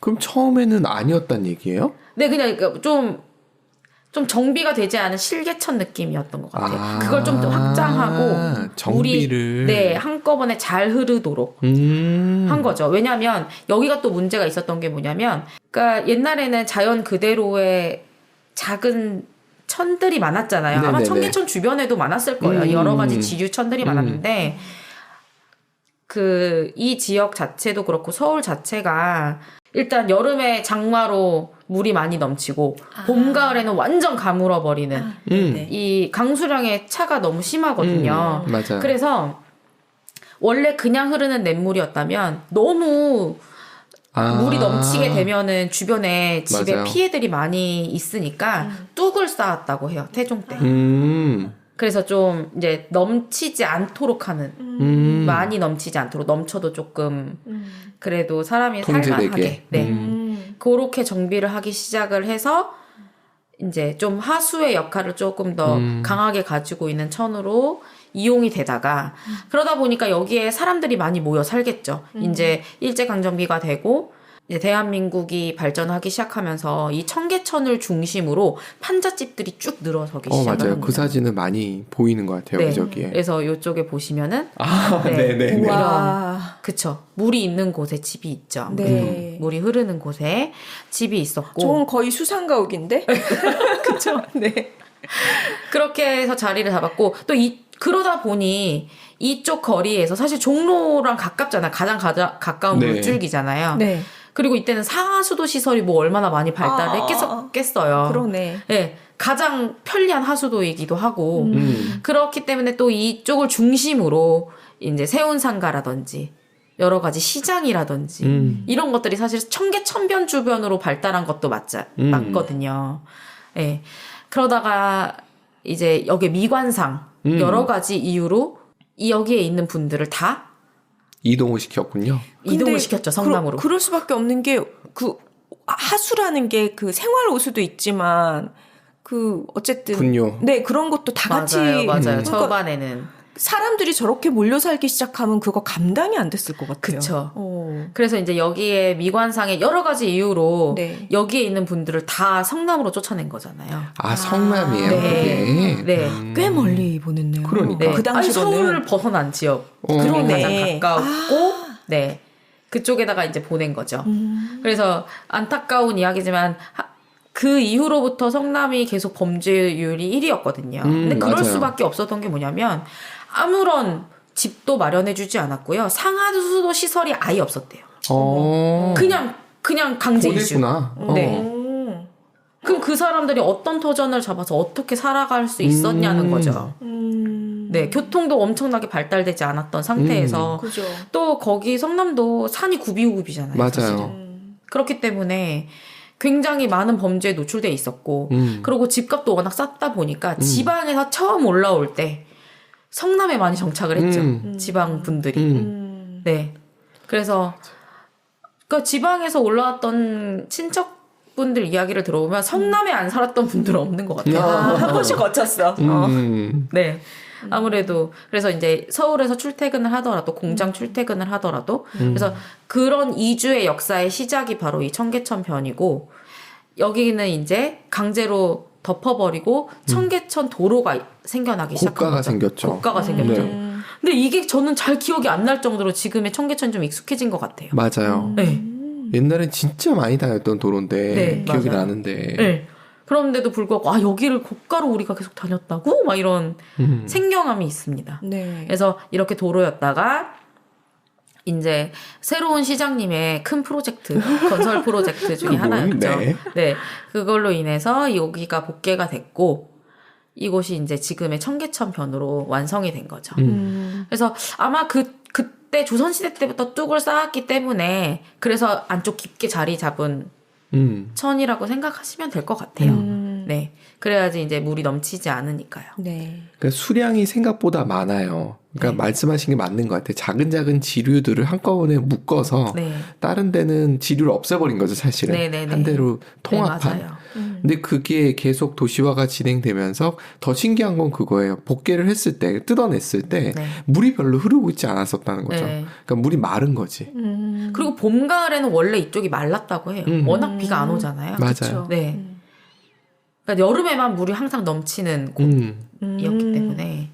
그럼 처음에는 아니었단 얘기예요? 네, 그냥 좀 정비가 되지 않은 실개천 느낌이었던 것 같아요. 그걸 좀 더 확장하고 정비를 물이 한꺼번에 잘 흐르도록 한 거죠. 왜냐하면 여기가 또 문제가 있었던 게 뭐냐면, 그러니까 옛날에는 자연 그대로의 작은 천들이 많았잖아요. 아마 네네네. 청계천 주변에도 많았을 거예요. 여러 가지 지류천들이 많았는데 이 지역 자체도 그렇고 서울 자체가 일단 여름에 장마로 물이 많이 넘치고 봄 가을에는 완전 가물어 버리는 네. 이 강수량의 차가 너무 심하거든요. 맞아요. 그래서 원래 그냥 흐르는 냇물이었다면 너무 물이 넘치게 되면은 주변에 집에 맞아요. 피해들이 많이 있으니까 뚝을 쌓았다고 해요. 태종 때. 그래서 좀 이제 넘치지 않도록 하는 많이 넘치지 않도록 넘쳐도 조금 그래도 사람이 통제되게. 살만하게 그렇게 정비를 하기 시작을 해서 이제 좀 하수의 역할을 조금 더 강하게 가지고 있는 천으로 이용이 되다가 그러다 보니까 여기에 사람들이 많이 모여 살겠죠. 이제 일제강점기가 되고 이제 대한민국이 발전하기 시작하면서 이 청계천을 중심으로 판잣집들이 쭉 늘어서기 시작을 맞아요. 합니다. 그 사진은 많이 보이는 것 같아요. 네. 저기에. 그래서 이쪽에 보시면은 네네. 와. 그쵸. 물이 있는 곳에 집이 있죠. 네. 물이 흐르는 곳에 집이 있었고. 저건 거의 수상가옥인데? 그쵸? 네. 그렇게 해서 자리를 잡았고, 또 그러다 보니 이쪽 거리에서 사실 종로랑 가깝잖아요. 가장 가까운 네. 물줄기잖아요. 네. 그리고 이때는 상하수도 시설이 뭐 얼마나 많이 발달했겠어요. 그러네. 네. 가장 편리한 하수도이기도 하고, 그렇기 때문에 또 이쪽을 중심으로 이제 세운상가라든지, 여러 가지 시장이라든지, 이런 것들이 사실 청계천변 주변으로 발달한 것도 맞거든요. 예. 그러다가 이제 여기 미관상 여러 가지 이유로 여기에 있는 분들을 다 이동을 시켰군요. 이동을 근데 시켰죠, 성남으로. 그럴 수밖에 없는 게 그 하수라는 게 그 생활 호수도 있지만 그 어쨌든 분뇨. 네 그런 것도 다 같이 맞아요. 그러니까 초반에는. 사람들이 저렇게 몰려 살기 시작하면 그거 감당이 안 됐을 것 같아요. 그쵸. 어. 그래서 이제 여기에 미관상의 여러 가지 이유로 네. 여기에 있는 분들을 다 성남으로 쫓아낸 거잖아요. 아, 성남이에요, 네. 그게. 네. 꽤 멀리 보냈네요. 그러니까. 네. 그 당시로는 아니, 서울을 벗어난 지역 어. 중에 그러네. 가장 가깝고, 네. 그쪽에다가 이제 보낸 거죠. 그래서 안타까운 이야기지만, 그 이후로부터 성남이 계속 범죄율이 1위였거든요. 근데 그럴 맞아요. 수밖에 없었던 게 뭐냐면, 아무런 집도 마련해주지 않았고요. 상하수도 시설이 아예 없었대요. 그냥 강제 이주. 보냈구나. 네. 음. 그럼 그 사람들이 어떤 터전을 잡아서 어떻게 살아갈 수 있었냐는 거죠. 네, 교통도 엄청나게 발달되지 않았던 상태에서 그죠. 또 거기 성남도 산이 구비구비잖아요. 맞아요. 사실은. 그렇기 때문에 굉장히 많은 범죄에 노출돼 있었고, 그리고 집값도 워낙 쌌다 보니까 지방에서 처음 올라올 때 성남에 많이 정착을 했죠. 지방 분들이. 네. 그래서 그 지방에서 올라왔던 친척분들 이야기를 들어보면 성남에 안 살았던 분들은 없는 것 같아요. 한 번씩 거쳤어. 네. 아무래도 그래서 이제 서울에서 출퇴근을 하더라도 공장 출퇴근을 하더라도 그래서 그런 이주의 역사의 시작이 바로 이 청계천 변이고 여기는 이제 강제로 덮어버리고 청계천 도로가 생겨나기 시작한 고가가 거죠. 생겼죠. 고가가 생겼죠. 네. 근데 이게 저는 잘 기억이 안 날 정도로 지금의 청계천 좀 익숙해진 것 같아요. 맞아요. 네. 옛날엔 진짜 많이 다녔던 도로인데 네, 기억이 맞아요. 나는데. 네. 그런데도 불구하고 아 여기를 고가로 우리가 계속 다녔다고? 막 이런 생경함이 있습니다. 네. 그래서 이렇게 도로였다가 이제 새로운 시장님의 큰 프로젝트, 건설 프로젝트 중에 하나였죠. 네. 네. 그걸로 인해서 여기가 복개가 됐고 이곳이 이제 지금의 청계천 변으로 완성이 된 거죠. 그래서 아마 그때 조선시대 때부터 뚝을 쌓았기 때문에 그래서 안쪽 깊게 자리 잡은 천이라고 생각하시면 될 것 같아요. 네. 그래야지 이제 물이 넘치지 않으니까요. 네. 그러니까 수량이 생각보다 많아요. 그러니까 말씀하신 게 맞는 것 같아요. 작은 지류들을 한꺼번에 묶어서 네. 다른 데는 지류를 없애버린 거죠, 사실은. 네네네. 한 대로 네, 통합한. 맞아요. 근데 그게 계속 도시화가 진행되면서 더 신기한 건 그거예요. 복개를 했을 때, 뜯어냈을 때 네. 물이 별로 흐르고 있지 않았었다는 거죠. 네. 그러니까 물이 마른 거지. 그리고 봄, 가을에는 원래 이쪽이 말랐다고 해요. 워낙 비가 안 오잖아요. 맞아요. 그쵸. 네. 그러니까 여름에만 물이 항상 넘치는 곳이었기 때문에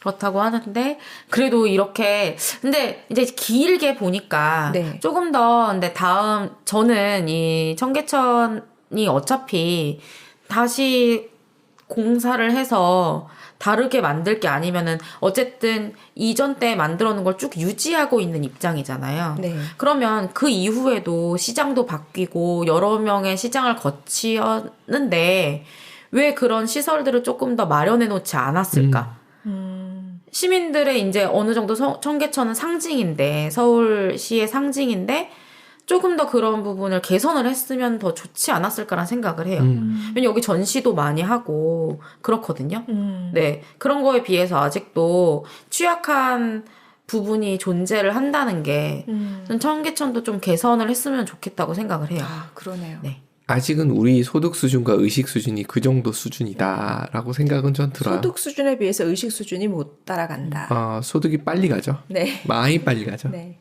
그렇다고 하는데 그래도 이렇게 근데 이제 길게 보니까 네. 조금 더 근데 저는 이 청계천이 어차피 다시 공사를 해서 다르게 만들 게 아니면은 어쨌든 이전 때 만들어 놓은 걸 쭉 유지하고 있는 입장이잖아요. 네. 그러면 그 이후에도 시장도 바뀌고 여러 명의 시장을 거치었는데 왜 그런 시설들을 조금 더 마련해 놓지 않았을까? 시민들의 이제 어느 정도 청계천은 상징인데 서울시의 상징인데 조금 더 그런 부분을 개선을 했으면 더 좋지 않았을까라는 생각을 해요. 왜냐면 여기 전시도 많이 하고 그렇거든요. 네. 그런 거에 비해서 아직도 취약한 부분이 존재를 한다는 게 전 청계천도 좀 개선을 했으면 좋겠다고 생각을 해요. 아, 그러네요. 네. 아직은 우리 소득 수준과 의식 수준이 그 정도 수준이다라고 생각은 전 들어요. 소득 수준에 비해서 의식 수준이 못 따라간다. 소득이 빨리 가죠. 네. 많이 빨리 가죠. 네.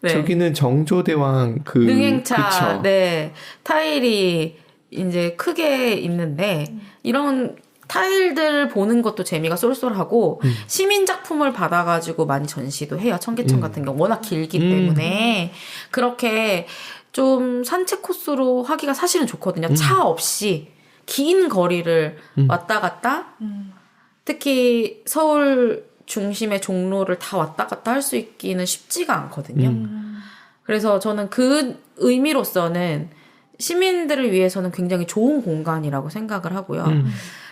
네. 저기는 정조대왕 능행차, 그쵸. 네, 타일이 이제 크게 있는데, 이런 타일들 보는 것도 재미가 쏠쏠하고, 시민 작품을 받아가지고 많이 전시도 해요. 청계천 같은 경우. 워낙 길기 때문에. 그렇게 좀 산책 코스로 하기가 사실은 좋거든요. 차 없이 긴 거리를 왔다 갔다. 특히 서울 중심의 종로를 다 왔다 갔다 할 수 있기는 쉽지가 않거든요. 그래서 저는 그 의미로서는 시민들을 위해서는 굉장히 좋은 공간이라고 생각을 하고요.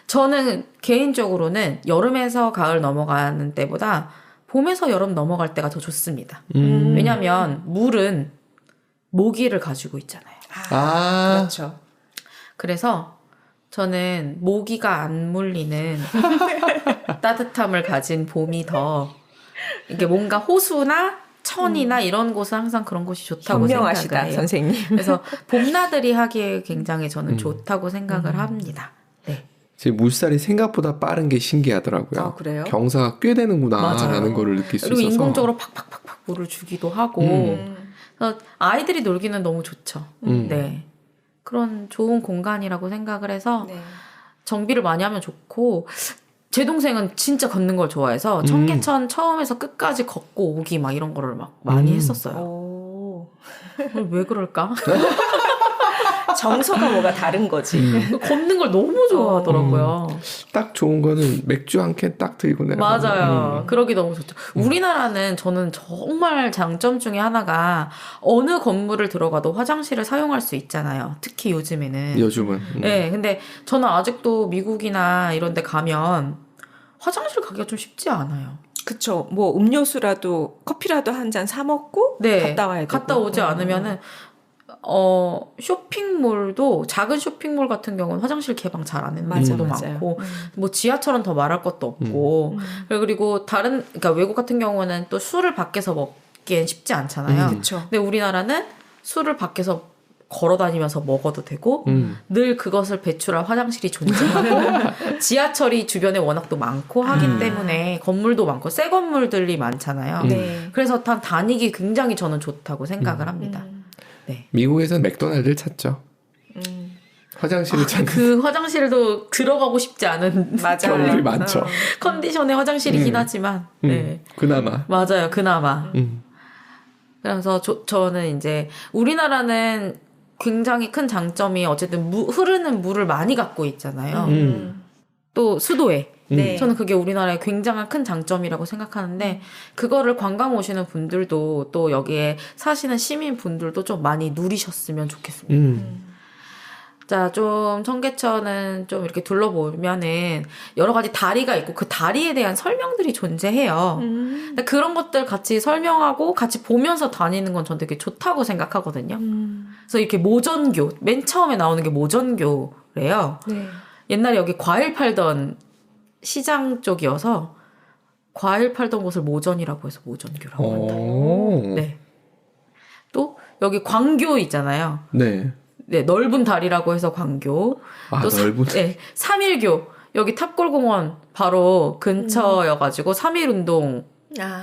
저는 개인적으로는 여름에서 가을 넘어가는 때보다 봄에서 여름 넘어갈 때가 더 좋습니다. 왜냐하면 물은 모기를 가지고 있잖아요. 아, 그렇죠. 그래서 저는 모기가 안 물리는 따뜻함을 가진 봄이 더 이게 뭔가 호수나 천이나 이런 곳은 항상 그런 곳이 좋다고 현명하시다, 생각을 해요. 선생님. 그래서 봄나들이 하기에 굉장히 저는 좋다고 생각을 합니다. 네. 지금 물살이 생각보다 빠른 게 신기하더라고요. 아, 그래요? 경사가 꽤 되는구나라는 맞아요. 거를 느낄 수 그리고 있어서. 인공적으로 팍팍팍팍 물을 주기도 하고 그래서 아이들이 놀기는 너무 좋죠. 네. 그런 좋은 공간이라고 생각을 해서 네. 정비를 많이 하면 좋고 제 동생은 진짜 걷는 걸 좋아해서 청계천 처음에서 끝까지 걷고 오기 막 이런 거를 막 많이 했었어요. 오. 왜 그럴까? 정서가 뭐가 다른 거지. 걷는 걸 너무 좋아하더라고요. 딱 좋은 거는 맥주 한 캔 딱 들고 내려가. 맞아요. 그러기 너무 좋죠. 우리나라는 저는 정말 장점 중에 하나가 어느 건물을 들어가도 화장실을 사용할 수 있잖아요. 특히 요즘에는. 요즘은. 네, 근데 저는 아직도 미국이나 이런 데 가면 화장실 가기가 좀 쉽지 않아요. 그쵸. 뭐 음료수라도 커피라도 한 잔 사 먹고 네. 갔다 와야 되고. 갔다 오지 않으면은 쇼핑몰도 작은 쇼핑몰 같은 경우는 화장실 개방 잘 안 해놓은 데도 많고 뭐 지하철은 더 말할 것도 없고 그리고 다른 그러니까 외국 같은 경우는 또 술을 밖에서 먹기엔 쉽지 않잖아요. 그쵸. 근데 우리나라는 술을 밖에서 걸어 다니면서 먹어도 되고 늘 그것을 배출할 화장실이 존재하고 지하철이 주변에 워낙 또 많고 하기 때문에 건물도 많고 새 건물들이 많잖아요. 네. 그래서 다니기 굉장히 저는 좋다고 생각을 합니다. 네. 미국에서는 맥도날드를 찾죠. 화장실을 찾는 그 화장실도 들어가고 싶지 않은 맞아요. 경우들이 많죠. 컨디션의 화장실이긴 하지만 네. 그나마. 맞아요. 그나마. 그래서 저는 이제 우리나라는 굉장히 큰 장점이 어쨌든 흐르는 물을 많이 갖고 있잖아요. 또 수도에. 네. 저는 그게 우리나라의 굉장한 큰 장점이라고 생각하는데 그거를 관광 오시는 분들도 또 여기에 사시는 시민 분들도 좀 많이 누리셨으면 좋겠습니다. 자, 좀 청계천은 좀 이렇게 둘러보면은 여러 가지 다리가 있고 그 다리에 대한 설명들이 존재해요. 근데 그런 것들 같이 설명하고 같이 보면서 다니는 건 전 되게 좋다고 생각하거든요. 그래서 이렇게 모전교, 맨 처음에 나오는 게 모전교래요. 네. 옛날에 여기 과일 팔던 시장 쪽이어서 과일 팔던 곳을 모전이라고 해서 모전교라고 한다. 오. 네. 또 여기 광교 있잖아요. 네. 네, 넓은 다리라고 해서 광교. 아, 또 넓은. 네, 3.1교. 여기 탑골공원 바로 근처여가지고 3.1 운동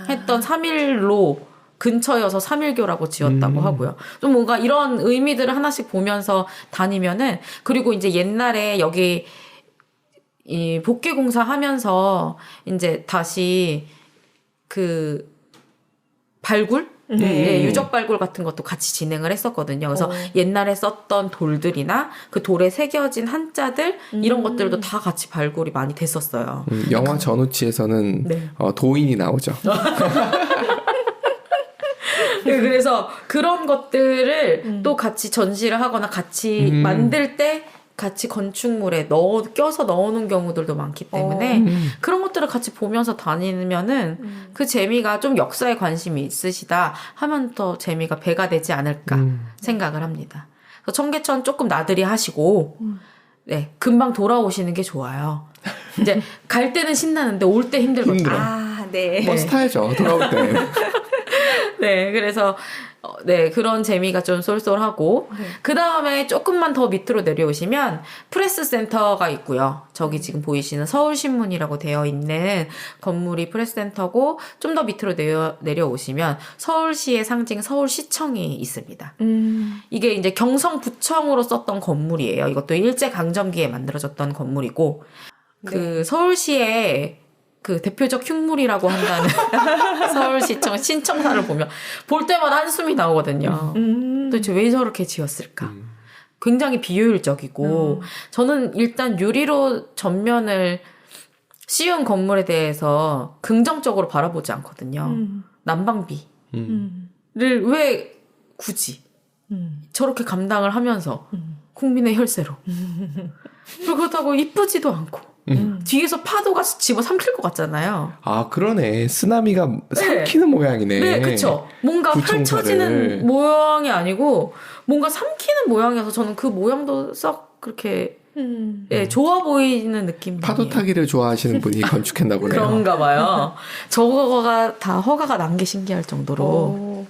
했던 3.1로 근처여서 3.1교라고 지었다고 하고요. 좀 뭔가 이런 의미들을 하나씩 보면서 다니면은 그리고 이제 옛날에 여기 이 복개공사 하면서 이제 다시 그 발굴? 네, 유적 발굴 같은 것도 같이 진행을 했었거든요. 그래서 옛날에 썼던 돌들이나 그 돌에 새겨진 한자들 이런 것들도 다 같이 발굴이 많이 됐었어요. 영화 전우치에서는 네. 도인이 나오죠. 네, 그래서 그런 것들을 또 같이 전시를 하거나 같이 만들 때 같이 건축물에 껴서 넣어놓은 경우들도 많기 때문에 그런 것들을 같이 보면서 다니면은 그 재미가 좀 역사에 관심이 있으시다 하면 더 재미가 배가 되지 않을까 생각을 합니다. 그래서 청계천 조금 나들이 하시고 네, 금방 돌아오시는 게 좋아요. 이제 갈 때는 신나는데 올 때 힘들거든요. 힘들어. 아, 네. 버스 타야죠. 돌아올 때. 네, 그래서 네, 그런 재미가 좀 쏠쏠하고 그 다음에 조금만 더 밑으로 내려오시면 프레스 센터가 있고요. 저기 지금 보이시는 서울신문이라고 되어 있는 건물이 프레스 센터고 좀 더 밑으로 내려오시면 서울시의 상징 서울시청이 있습니다. 이게 이제 경성부청으로 썼던 건물이에요. 이것도 일제강점기에 만들어졌던 건물이고 그 서울시의 그 대표적 흉물이라고 한다는 서울시청 신청사를 보면 볼 때마다 한숨이 나오거든요. 도대체 왜 저렇게 지었을까? 굉장히 비효율적이고 저는 일단 유리로 전면을 씌운 건물에 대해서 긍정적으로 바라보지 않거든요. 난방비를 왜 굳이 저렇게 감당을 하면서 국민의 혈세로 그렇다고 이쁘지도 않고 뒤에서 파도가 집어 삼킬 것 같잖아요. 아, 그러네. 쓰나미가 삼키는 모양이네. 네, 그쵸. 뭔가 구청사를. 펼쳐지는 모양이 아니고 뭔가 삼키는 모양이어서 저는 그 모양도 썩 그렇게 예, 좋아 보이는 느낌. 파도 타기를 좋아하시는 분이 건축했나 보네요. 그런가 봐요. 저거가 다 허가가 난 게 신기할 정도로. 오.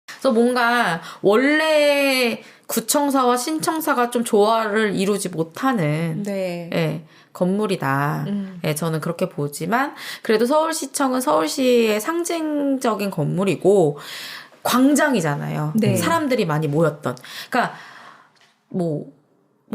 그래서 뭔가 원래 구청사와 신청사가 좀 조화를 이루지 못하는 네. 예, 건물이다. 예, 저는 그렇게 보지만 그래도 서울시청은 서울시의 상징적인 건물이고 광장이잖아요. 네. 사람들이 많이 모였던. 그러니까 뭐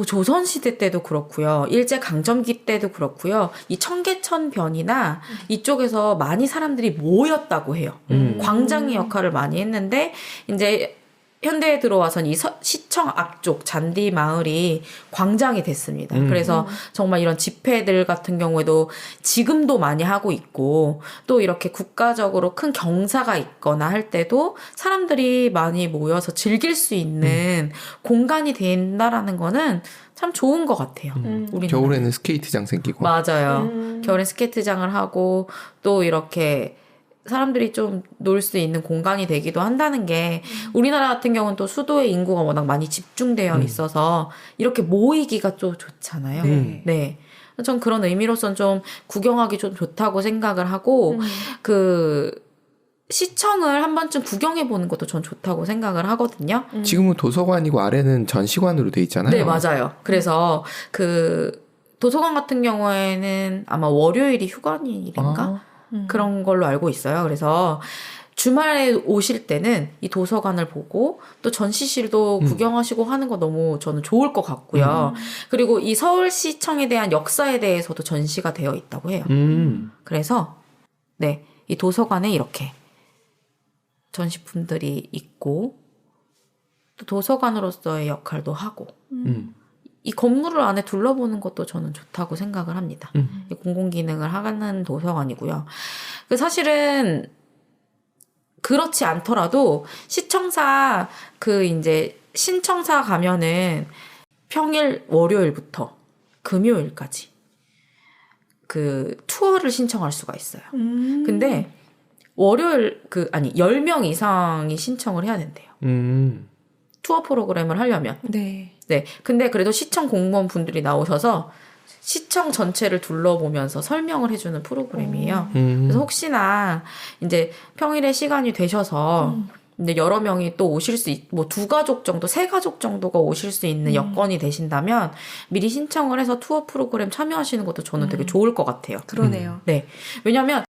조선시대 때도 그렇고요. 일제강점기 때도 그렇고요. 이 청계천변이나 이쪽에서 많이 사람들이 모였다고 해요. 광장의 역할을 많이 했는데 이제 현대에 들어와서는 이 시청 앞쪽 잔디 마을이 광장이 됐습니다. 그래서 정말 이런 집회들 같은 경우에도 지금도 많이 하고 있고 또 이렇게 국가적으로 큰 경사가 있거나 할 때도 사람들이 많이 모여서 즐길 수 있는 공간이 된다라는 거는 참 좋은 것 같아요. 우리나라. 겨울에는 스케이트장 생기고. 맞아요. 겨울에 스케이트장을 하고 또 이렇게 사람들이 좀 놀 수 있는 공간이 되기도 한다는 게 우리나라 같은 경우는 또 수도의 인구가 워낙 많이 집중되어 있어서 이렇게 모이기가 좀 좋잖아요. 네. 전 그런 의미로선 좀 구경하기 좀 좋다고 생각을 하고 그 시청을 한 번쯤 구경해 보는 것도 전 좋다고 생각을 하거든요. 지금은 도서관이고 아래는 전시관으로 돼 있잖아요. 네, 맞아요. 그래서 그 도서관 같은 경우에는 아마 월요일이 휴관일인가? 그런 걸로 알고 있어요. 그래서 주말에 오실 때는 이 도서관을 보고 또 전시실도 구경하시고 하는 거 너무 저는 좋을 것 같고요. 그리고 이 서울시청에 대한 역사에 대해서도 전시가 되어 있다고 해요. 그래서 네, 이 도서관에 이렇게 전시품들이 있고 또 도서관으로서의 역할도 하고 이 건물을 안에 둘러보는 것도 저는 좋다고 생각을 합니다. 이 공공기능을 하는 도서관이고요. 그 사실은 그렇지 않더라도 시청사 그 이제 신청사 가면은 평일 월요일부터 금요일까지 그 투어를 신청할 수가 있어요. 근데 월요일 10명 이상이 신청을 해야 된대요. 투어 프로그램을 하려면. 네. 네. 근데 그래도 시청 공무원 분들이 나오셔서 시청 전체를 둘러보면서 설명을 해주는 프로그램이에요. 그래서 혹시나 이제 평일에 시간이 되셔서 근데 여러 명이 또 오실 수 뭐 2가족 정도, 3가족 정도가 오실 수 있는 여건이 되신다면 미리 신청을 해서 투어 프로그램 참여하시는 것도 저는 되게 좋을 것 같아요. 그러네요. 네. 왜냐면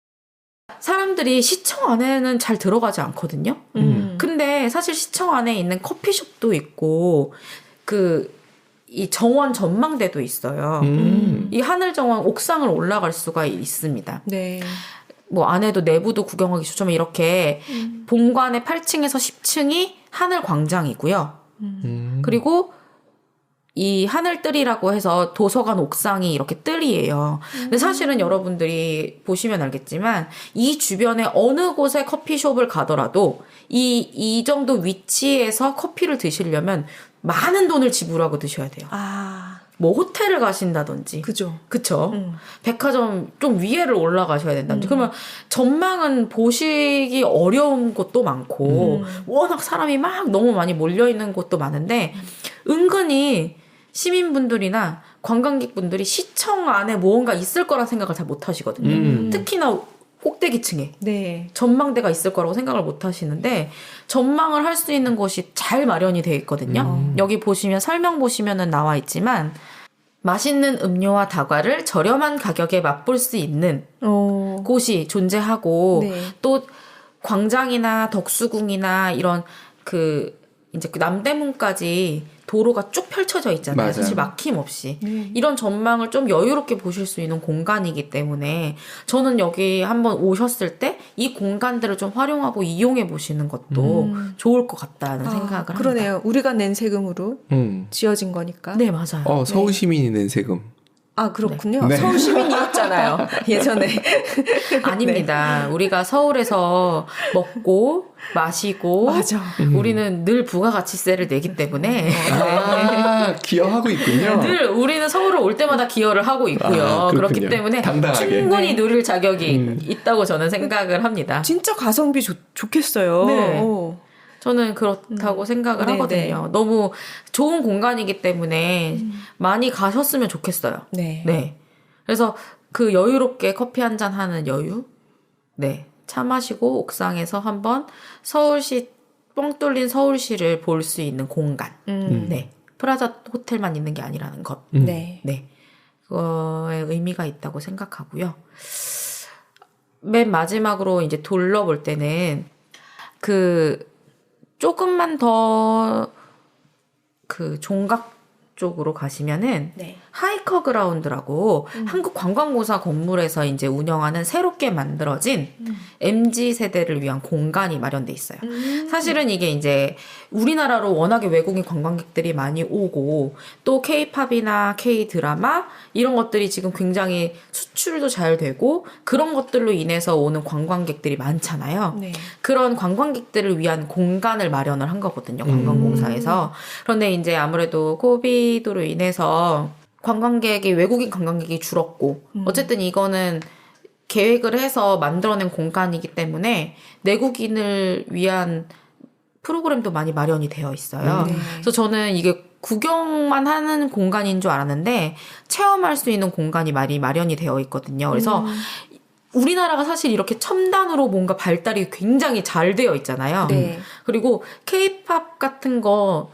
사람들이 시청 안에는 잘 들어가지 않거든요. 근데 사실 시청 안에 있는 커피숍도 있고 이 정원 전망대도 있어요. 이 하늘정원 옥상을 올라갈 수가 있습니다. 네. 뭐 안에도 내부도 구경하기 좋지만 이렇게 본관의 8층에서 10층이 하늘 광장이고요. 그리고 이 하늘뜰이라고 해서 도서관 옥상이 이렇게 뜰이에요. 근데 사실은 여러분들이 보시면 알겠지만 이 주변에 어느 곳에 커피숍을 가더라도 이 정도 위치에서 커피를 드시려면 많은 돈을 지불하고 드셔야 돼요. 아, 뭐 호텔을 가신다든지. 그죠. 그쵸. 백화점 좀 위에를 올라가셔야 된다든지. 그러면 전망은 보시기 어려운 곳도 많고 워낙 사람이 막 너무 많이 몰려있는 곳도 많은데 은근히 시민분들이나 관광객분들이 시청 안에 무언가 있을 거란 생각을 잘 못 하시거든요. 특히나 꼭대기층에 네. 전망대가 있을 거라고 생각을 못 하시는데 전망을 할 수 있는 곳이 잘 마련이 되어 있거든요. 여기 보시면 설명 보시면은 나와 있지만 맛있는 음료와 다과를 저렴한 가격에 맛볼 수 있는 곳이 존재하고 네. 또 광장이나 덕수궁이나 이런 이제 그 남대문까지 도로가 쭉 펼쳐져 있잖아요. 맞아요. 사실 막힘 없이. 이런 전망을 좀 여유롭게 보실 수 있는 공간이기 때문에 저는 여기 한번 오셨을 때 이 공간들을 좀 활용하고 이용해 보시는 것도 좋을 것 같다는 생각을 합니다. 그러네요. 우리가 낸 세금으로 지어진 거니까. 네, 맞아요. 서울 시민이 낸 세금. 아, 그렇군요. 네. 서울 시민이었잖아요. 예전에. 아닙니다. 우리가 서울에서 먹고 마시고 맞아. 우리는 늘 부가가치세를 내기 때문에 기여하고 있군요. 늘 우리는 서울을 올 때마다 기여를 하고 있고요. 그렇군요. 그렇기 때문에 당당하게. 충분히 누릴 자격이 있다고 저는 생각을 합니다. 진짜 가성비 좋겠어요. 네. 저는 그렇다고 생각을 네, 하거든요. 너무 좋은 공간이기 때문에 많이 가셨으면 좋겠어요. 네. 네. 그래서 그 여유롭게 커피 한 잔 하는 여유? 네. 차 마시고 옥상에서 한번 서울시, 뻥 뚫린 서울시를 볼 수 있는 공간. 네. 프라자 호텔만 있는 게 아니라는 것. 네. 네. 그거에 의미가 있다고 생각하고요. 맨 마지막으로 이제 둘러볼 때는 조금만 더 종각 쪽으로 가시면은 네. 하이커 그라운드라고 한국관광공사 건물에서 이제 운영하는 새롭게 만들어진 MZ 세대를 위한 공간이 마련돼 있어요. 사실은 이게 이제 우리나라로 워낙에 외국인 관광객들이 많이 오고 또 K-팝이나 K-드라마 이런 것들이 지금 굉장히 수출도 잘 되고 그런 것들로 인해서 오는 관광객들이 많잖아요. 네. 그런 관광객들을 위한 공간을 마련을 한 거거든요. 관광공사에서. 그런데 이제 아무래도 코비드로 인해서 외국인 관광객이 줄었고 어쨌든 이거는 계획을 해서 만들어낸 공간이기 때문에 내국인을 위한 프로그램도 많이 마련이 되어 있어요. 네. 그래서 저는 이게 구경만 하는 공간인 줄 알았는데 체험할 수 있는 공간이 많이 마련이 되어 있거든요. 그래서 우리나라가 사실 이렇게 첨단으로 뭔가 발달이 굉장히 잘 되어 있잖아요. 네. 그리고 K-팝 같은 거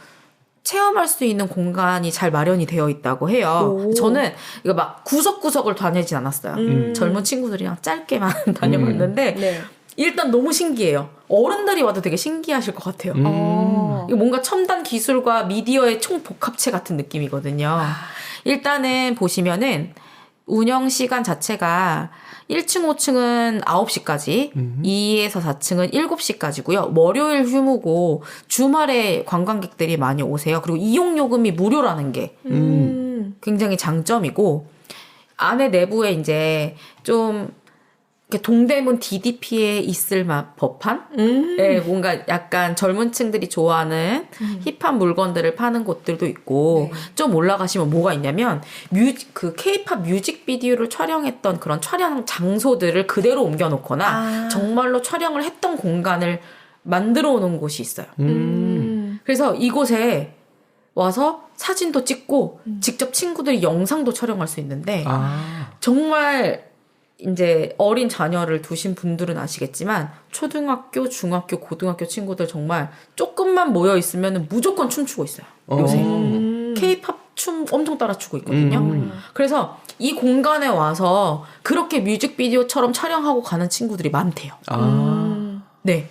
체험할 수 있는 공간이 잘 마련이 되어 있다고 해요. 오. 저는 이거 막 구석구석을 다니진 않았어요. 젊은 친구들이랑 짧게만 다녀봤는데 네. 일단 너무 신기해요. 어른들이 와도 되게 신기하실 것 같아요. 이거 뭔가 첨단 기술과 미디어의 총복합체 같은 느낌이거든요. 일단은 보시면은 운영 시간 자체가 1층, 5층은 9시까지, 2에서 4층은 7시까지고요. 월요일 휴무고 주말에 관광객들이 많이 오세요. 그리고 이용 요금이 무료라는 게 굉장히 장점이고 안에 내부에 이제 좀 이렇게 동대문 DDP에 있을 법한 네, 뭔가 약간 젊은 층들이 좋아하는 힙한 물건들을 파는 곳들도 있고 좀 올라가시면 뭐가 있냐면 K-팝 뮤직비디오를 촬영했던 그런 촬영 장소들을 그대로 옮겨놓거나 정말로 촬영을 했던 공간을 만들어 놓은 곳이 있어요. 그래서 이곳에 와서 사진도 찍고 직접 친구들이 영상도 촬영할 수 있는데 정말 이제 어린 자녀를 두신 분들은 아시겠지만 초등학교, 중학교, 고등학교 친구들 정말 조금만 모여 있으면 무조건 춤추고 있어요. 요새 K-팝 춤 엄청 따라 추고 있거든요. 그래서 이 공간에 와서 그렇게 뮤직비디오처럼 촬영하고 가는 친구들이 많대요. 네.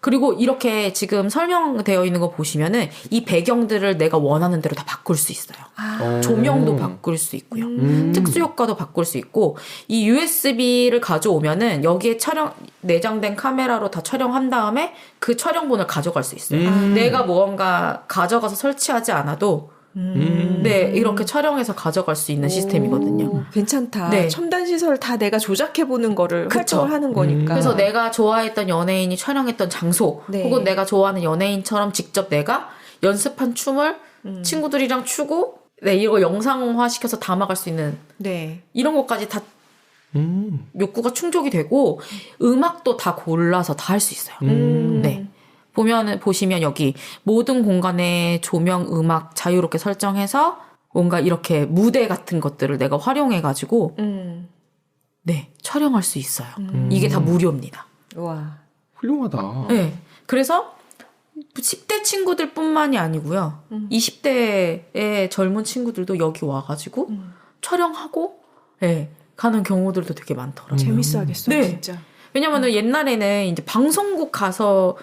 그리고 이렇게 지금 설명되어 있는 거 보시면은 이 배경들을 내가 원하는 대로 다 바꿀 수 있어요. 조명도 바꿀 수 있고요. 특수 효과도 바꿀 수 있고 이 USB를 가져오면은 여기에 내장된 카메라로 다 촬영한 다음에 그 촬영본을 가져갈 수 있어요. 내가 무언가 가져가서 설치하지 않아도 네, 이렇게 촬영해서 가져갈 수 있는 시스템이거든요. 괜찮다. 네. 첨단 시설 다 내가 조작해보는 거를 그쵸. 활동을 하는 거니까. 그래서 내가 좋아했던 연예인이 촬영했던 장소 네. 혹은 내가 좋아하는 연예인처럼 직접 내가 연습한 춤을 친구들이랑 추고 네, 이거 영상화 시켜서 담아갈 수 있는 네. 이런 것까지 다 욕구가 충족이 되고 음악도 다 골라서 다 할 수 있어요. 네. 보시면 여기 모든 공간에 조명, 음악 자유롭게 설정해서 뭔가 이렇게 무대 같은 것들을 내가 활용해가지고 네, 촬영할 수 있어요. 이게 다 무료입니다. 와. 훌륭하다. 네. 그래서 10대 친구들 뿐만이 아니고요. 20대의 젊은 친구들도 여기 와가지고 촬영하고 네, 가는 경우들도 되게 많더라고요. 재밌어 하겠어요, 네. 진짜. 왜냐면은 옛날에는 이제 방송국 가서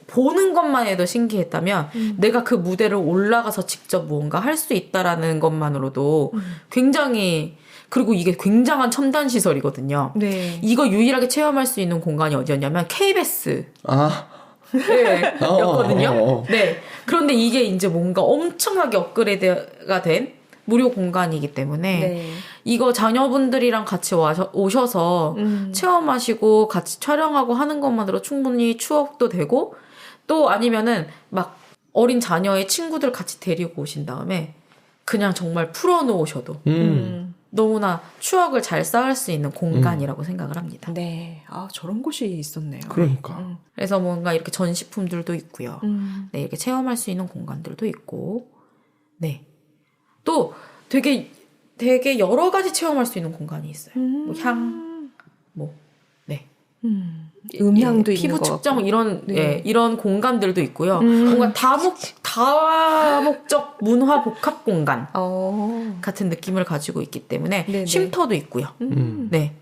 보는 것만 해도 신기했다면 내가 그 무대를 올라가서 직접 무언가 할 수 있다라는 것만으로도 굉장히 그리고 이게 굉장한 첨단 시설이거든요. 네. 이거 유일하게 체험할 수 있는 공간이 어디였냐면 KBS. 아, 네, 였거든요. 어. 네. 그런데 이게 이제 뭔가 엄청나게 업그레이드가 된 무료 공간이기 때문에 네. 이거 자녀분들이랑 같이 오셔서 체험하시고 같이 촬영하고 하는 것만으로 충분히 추억도 되고 또 아니면은 막 어린 자녀의 친구들 같이 데리고 오신 다음에 그냥 정말 풀어놓으셔도 너무나 추억을 잘 쌓을 수 있는 공간이라고 생각을 합니다. 네. 아, 저런 곳이 있었네요. 그러니까. 그래서 뭔가 이렇게 전시품들도 있고요. 네, 이렇게 체험할 수 있는 공간들도 있고, 네. 또 되게 여러 가지 체험할 수 있는 공간이 있어요. 뭐 향, 뭐, 네. 음향도 예, 있는 피부 것 측정 같고. 이런 네. 예, 이런 공간들도 있고요. 뭔가 다목적 문화 복합 공간 같은 느낌을 가지고 있기 때문에 네네. 쉼터도 있고요. 네.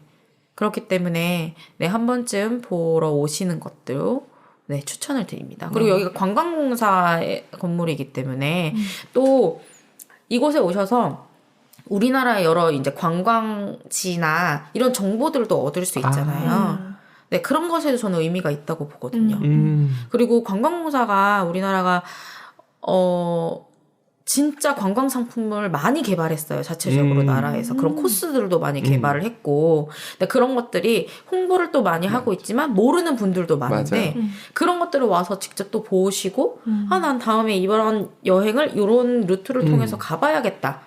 그렇기 때문에 네, 한 번쯤 보러 오시는 것도 네, 추천을 드립니다. 그리고 여기가 관광공사의 건물이기 때문에 또 이곳에 오셔서 우리나라의 여러 이제 관광지나 이런 정보들도 얻을 수 있잖아요. 네, 그런 것에도 저는 의미가 있다고 보거든요. 그리고 관광공사가 우리나라가 진짜 관광 상품을 많이 개발했어요. 자체적으로 나라에서 그런 코스들도 많이 개발을 했고, 근데 그런 것들이 홍보를 또 많이 하고 있지만 모르는 분들도 많은데 그런 것들을 와서 직접 또 보시고, 아, 난 다음에 이번 여행을 이런 루트를 통해서 가봐야겠다.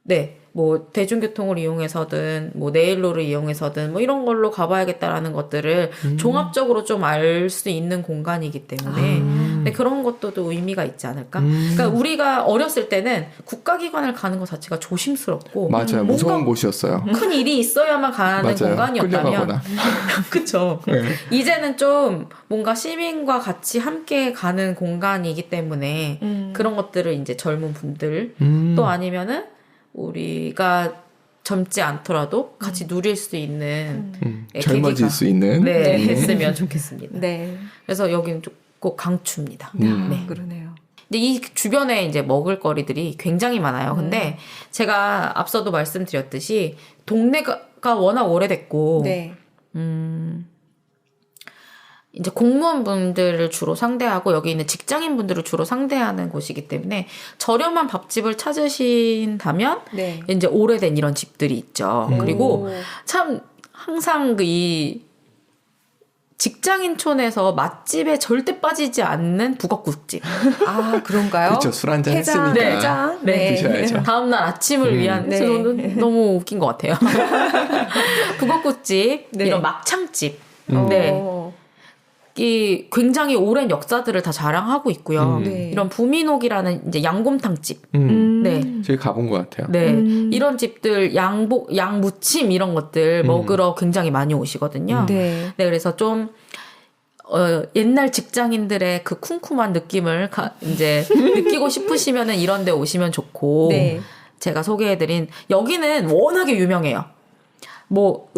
네. 뭐 대중교통을 이용해서든 뭐 내일로를 이용해서든 뭐 이런 걸로 가봐야겠다라는 것들을 종합적으로 좀 알 수 있는 공간이기 때문에 네, 그런 것도 또 의미가 있지 않을까? 그러니까 우리가 어렸을 때는 국가기관을 가는 것 자체가 조심스럽고 맞아요. 무서운 곳이었어요. 큰 일이 있어야만 가는 맞아요. 공간이었다면 끌려가거나. 그쵸. 네. 이제는 좀 뭔가 시민과 같이 함께 가는 공간이기 때문에 그런 것들을 이제 젊은 분들 또 아니면은 우리가 젊지 않더라도 같이 누릴 수 있는 젊어질 계기가, 수 있는 네, 했으면 좋겠습니다. 네. 그래서 여기는 꼭 강추입니다. 네. 그러네요. 근데 이 주변에 이제 먹을거리들이 굉장히 많아요. 근데 제가 앞서도 말씀드렸듯이 동네가 워낙 오래됐고 네. 이제 공무원분들을 주로 상대하고 여기 있는 직장인분들을 주로 상대하는 곳이기 때문에 저렴한 밥집을 찾으신다면 네. 이제 오래된 이런 집들이 있죠. 그리고 참 항상 이 직장인촌에서 맛집에 절대 빠지지 않는 북엇국집. 아, 그런가요? 그렇죠. 술 한잔 해장, 했으니까 해장. 네. 드셔야죠. 다음날 아침을 위한 네. 저는 너무 웃긴 것 같아요. 북엇국집, 네. 이런 막창집. 네. 이 굉장히 오랜 역사들을 다 자랑하고 있고요. 네. 이런 부민옥이라는 이제 양곰탕집. 네. 저희 가본 것 같아요. 네. 이런 집들 양무침 이런 것들 먹으러 굉장히 많이 오시거든요. 네. 네, 그래서 좀 옛날 직장인들의 그 쿰쿰한 느낌을 이제 느끼고 싶으시면은 이런 데 오시면 좋고 네. 제가 소개해드린 여기는 워낙에 유명해요. 뭐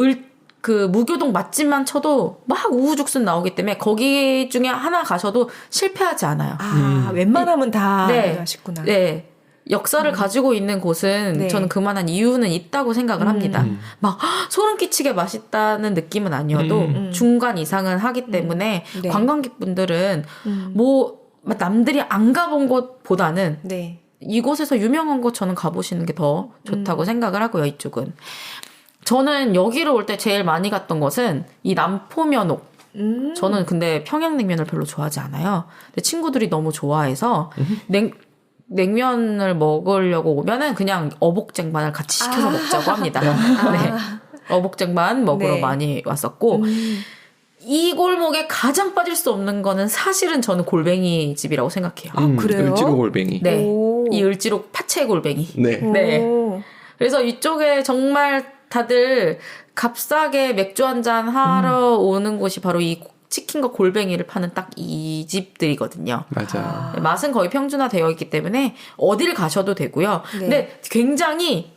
무교동 맛집만 쳐도 막 우후죽순 나오기 때문에 거기 중에 하나 가셔도 실패하지 않아요. 아, 웬만하면 다 네. 하시구나. 네. 역사를 가지고 있는 곳은 네. 저는 그만한 이유는 있다고 생각을 합니다. 막 소름 끼치게 맛있다는 느낌은 아니어도 중간 이상은 하기 때문에 네. 관광객분들은 뭐 남들이 안 가본 곳보다는 네. 이곳에서 유명한 곳 저는 가보시는 게 더 좋다고 생각을 하고요. 이쪽은. 저는 여기로 올 때 제일 많이 갔던 것은 이 남포면옥. 저는 근데 평양냉면을 별로 좋아하지 않아요. 근데 친구들이 너무 좋아해서 냉면을 먹으려고 오면은 그냥 어복쟁반을 같이 시켜서 먹자고 합니다. 네. 어복쟁반 먹으러 네. 많이 왔었고 이 골목에 가장 빠질 수 없는 거는 사실은 저는 골뱅이 집이라고 생각해요. 그래요? 을지로 골뱅이. 네. 오. 이 을지로 파채 골뱅이. 네. 네. 오. 그래서 이쪽에 정말 다들 값싸게 맥주 한잔 하러 오는 곳이 바로 이 치킨과 골뱅이를 파는 딱 이 집들이거든요. 맞아. 맛은 거의 평준화되어 있기 때문에 어딜 가셔도 되고요. 네. 근데 굉장히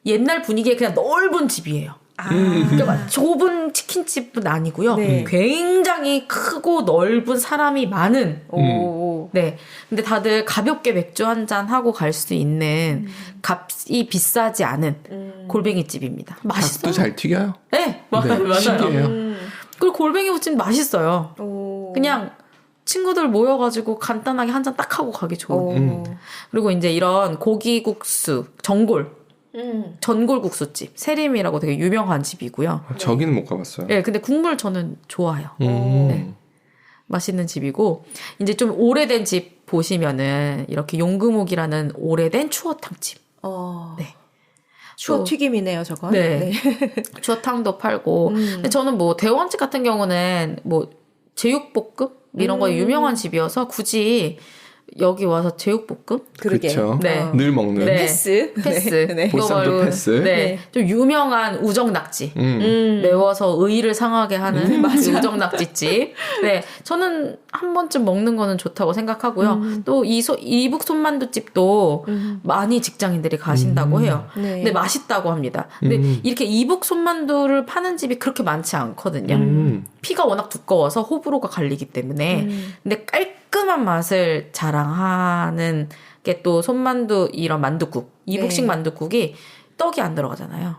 옛날 분위기의 그냥 넓은 집이에요. 그러니까 막 좁은 치킨집은 아니고요. 네. 굉장히 크고 넓은 사람이 많은. 오. 네. 근데 다들 가볍게 맥주 한잔 하고 갈 수 있는 값이 비싸지 않은 골뱅이집입니다. 맛있어요. 닭도 잘 튀겨요. 네, 네, 맞아요. 신기해요. 그리고 골뱅이 무침 맛있어요. 오. 그냥 친구들 모여가지고 간단하게 한 잔 딱 하고 가기 좋은. 오. 그리고 이제 이런 고기국수, 전골국수집, 세림이라고 되게 유명한 집이고요. 저기는 못 가봤어요. 네, 근데 국물 저는 좋아요. 네. 맛있는 집이고, 이제 좀 오래된 집 보시면은 이렇게 용금옥이라는 오래된 추어탕집. 어. 네. 추어 튀김이네요, 저건. 네. 추어탕도 팔고. 근데 저는 뭐 대원집 같은 경우는 뭐 제육볶음 이런 거 유명한 집이어서 굳이 여기 와서 제육볶음? 그러게. 그쵸. 네. 늘 먹는. 네. 패스. 패스. 네. 보쌈도 이거로, 패스. 네. 네. 좀 유명한 우정낙지. 매워서 의의를 상하게 하는 그 우정낙지집. 네. 저는 한 번쯤 먹는 거는 좋다고 생각하고요. 또 이북 손만두집도 많이 직장인들이 가신다고 해요. 네. 근데 맛있다고 합니다. 근데 이렇게 이북 손만두를 파는 집이 그렇게 많지 않거든요. 피가 워낙 두꺼워서 호불호가 갈리기 때문에. 근데 깔끔한 맛을 자랑하는 게 또 손만두 이런 만두국, 이북식 네. 만두국이 떡이 안 들어가잖아요.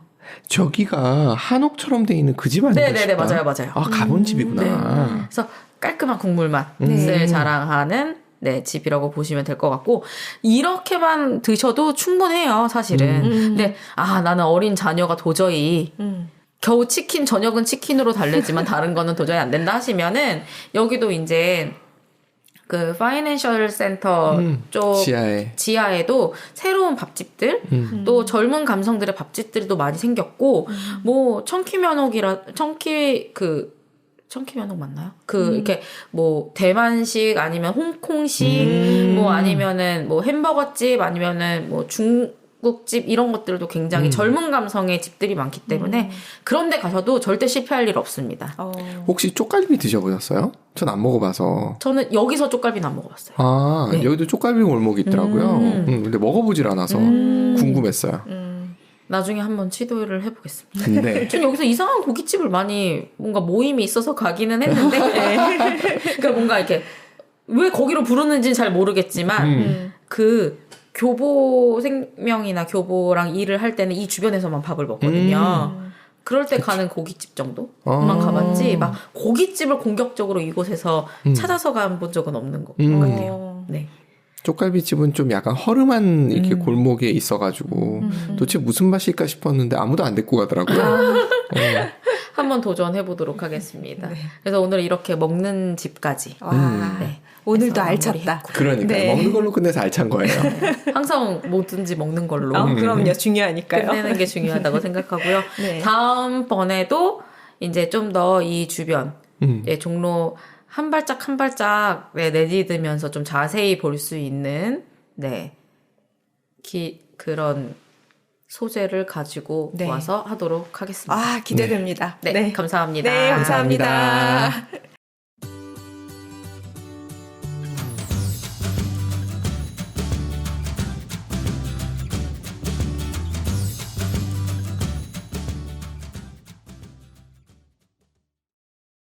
저기가 한옥처럼 돼 있는 그 집 아닌가 네네네, 싶다. 맞아요, 맞아요. 아, 가본 집이구나. 그래서 깔끔한 국물 맛을 네. 자랑하는 네, 집이라고 보시면 될 것 같고, 이렇게만 드셔도 충분해요, 사실은. 근데, 나는 어린 자녀가 도저히, 겨우 치킨, 저녁은 치킨으로 달래지만 다른 거는 도저히 안 된다 하시면은, 여기도 이제, 그, 파이낸셜 센터 쪽, 지하에도 새로운 밥집들, 또 젊은 감성들의 밥집들도 많이 생겼고, 뭐, 청키면옥 맞나요? 이렇게, 뭐, 대만식, 아니면 홍콩식, 뭐, 아니면은, 뭐, 햄버거집, 아니면은, 뭐, 중국집, 이런 것들도 굉장히 젊은 감성의 집들이 많기 때문에, 그런 데 가셔도 절대 실패할 일 없습니다. 혹시 쪽갈비 드셔보셨어요? 전 안 먹어봐서. 저는 여기서 쪽갈비는 안 먹어봤어요. 아, 네. 여기도 쪽갈비 골목이 있더라고요. 근데 먹어보질 않아서 궁금했어요. 나중에 한번 시도를 해보겠습니다. 네. 전 여기서 이상한 고깃집을 많많이 뭔가 모임이 있어서 가기는 했는데, 그러니까 뭔가 이렇게, 왜 거기로 부르는지는 잘 모르겠지만, 그, 교보생명이나 교보랑 일을 할 때는 이 주변에서만 밥을 먹거든요. 그럴 때 가는 고깃집 정도만 가봤지, 막 고깃집을 공격적으로 이곳에서 찾아서 가본 적은 없는 것 같아요. 네. 쪽갈비집은 좀 약간 허름한 이렇게 골목에 있어가지고 도대체 무슨 맛일까 싶었는데 아무도 안 데리고 가더라고요. 한번 도전해보도록 하겠습니다. 그래서 오늘 이렇게 먹는 집까지. 네. 오늘도 그래서 알찼다. 그러니까 네. 먹는 걸로 끝내서 알찬 거예요. 항상 뭐든지 먹는 걸로 그럼요. 중요하니까요. 끝내는 게 중요하다고 생각하고요. 네. 다음번에도 이제 좀 더 이 주변 종로 한 발짝 한 발짝 내디디면서 좀 자세히 볼 수 있는 그런 소재를 가지고 네. 와서 하도록 하겠습니다. 기대됩니다. 네, 감사합니다. 네, 감사합니다. 감사합니다.